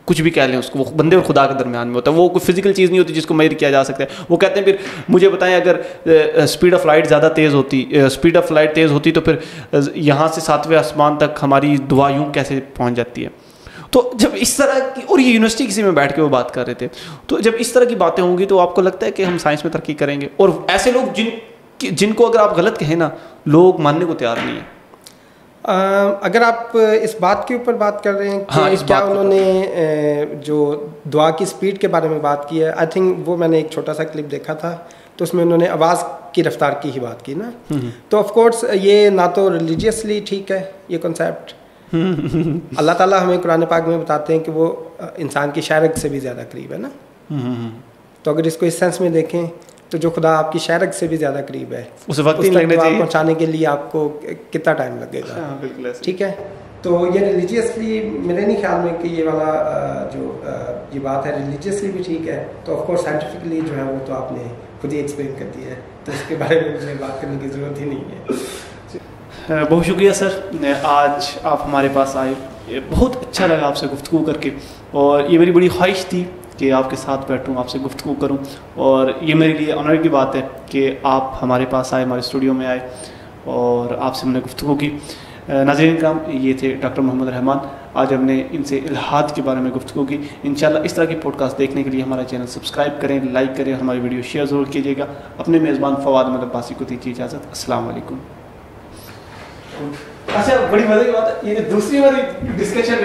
Speaker 1: कुछ भी कह लें उसको, वो बंदे और खुदा के दरमियान में होता है, वो कोई फिजिकल चीज़ नहीं होती जिसको मेजर किया जा सकता है। वो कहते हैं फिर मुझे बताएं अगर स्पीड ऑफ लाइट ज़्यादा तेज़ होती, स्पीड ऑफ लाइट तेज़ होती तो फिर यहाँ से 7वें आसमान तक हमारी दुआ यूँ कैसे पहुँच जाती है। तो जब इस तरह की, और ये यूनिवर्सिटी किसी में बैठ के वो बात कर रहे थे, तो जब इस तरह की बातें होंगी तो आपको लगता है कि हम साइंस में तरक्की करेंगे। और ऐसे लोग जिनको अगर आप गलत कहें ना, लोग मानने को तैयार नहीं है।
Speaker 2: अगर आप इस बात के ऊपर बात कर रहे हैं कि
Speaker 1: हाँ,
Speaker 2: क्या उन्होंने जो दुआ की स्पीड के बारे में बात की है, आई थिंक वो मैंने एक छोटा सा क्लिप देखा था, तो उसमें उन्होंने आवाज़ की रफ्तार की ही बात की ना। तो ऑफ कोर्स ये ना तो रिलीजियसली ठीक है ये कॉन्सेप्ट। अल्लाह ताला हमें कुरान पाक में बताते हैं कि वो इंसान की शायरग से भी ज़्यादा करीब है ना। तो अगर इसको इस सेंस में देखें तो जो खुदा आपकी शायरग से भी ज़्यादा करीब है,
Speaker 1: उस वक्त ही लगने चाहिए
Speaker 2: पहुँचाने के लिए आपको कितना टाइम लगेगा।
Speaker 1: बिल्कुल ऐसे।
Speaker 2: ठीक है, तो ये रिलीजियसली मेरे नहीं ख्याल में कि ये वाला ये बात है रिलीजियसली भी ठीक है। तो ऑफ कोर्स साइंटिफिकली जो है वो तो आपने खुद ही एक्सप्लेन कर दिया है, तो इसके बारे में मुझे बात करने की ज़रूरत ही नहीं है।
Speaker 1: बहुत शुक्रिया सर, आज आप हमारे पास आए, बहुत अच्छा लगा आपसे गुफ्तगू करके, और ये मेरी बड़ी ख्वाहिश थी कि आपके साथ बैठूं, आपसे गुफ्तगू करूं, और ये मेरे लिए ऑनर की बात है कि आप हमारे पास आए, हमारे स्टूडियो में आए और आपसे हमने गुफ्तगू की। नाज़रीन किराम, ये थे डॉक्टर मोहम्मद रहमान। आज हमने इनसे इल्हाद के बारे में गुफ्तगू की। इंशाल्लाह इस तरह की पॉडकास्ट देखने के लिए हमारा चैनल सब्सक्राइब करें, लाइक करें और हमारी वीडियो शेयर ज़रूर कीजिएगा। अपने मेज़बान फवाद अहमद अब्बासी को दीजिए इजाज़त। अस्सलाम वालेकुम। अच्छा, बड़ी मज़े की बात है, ये दूसरी वाली डिस्कशन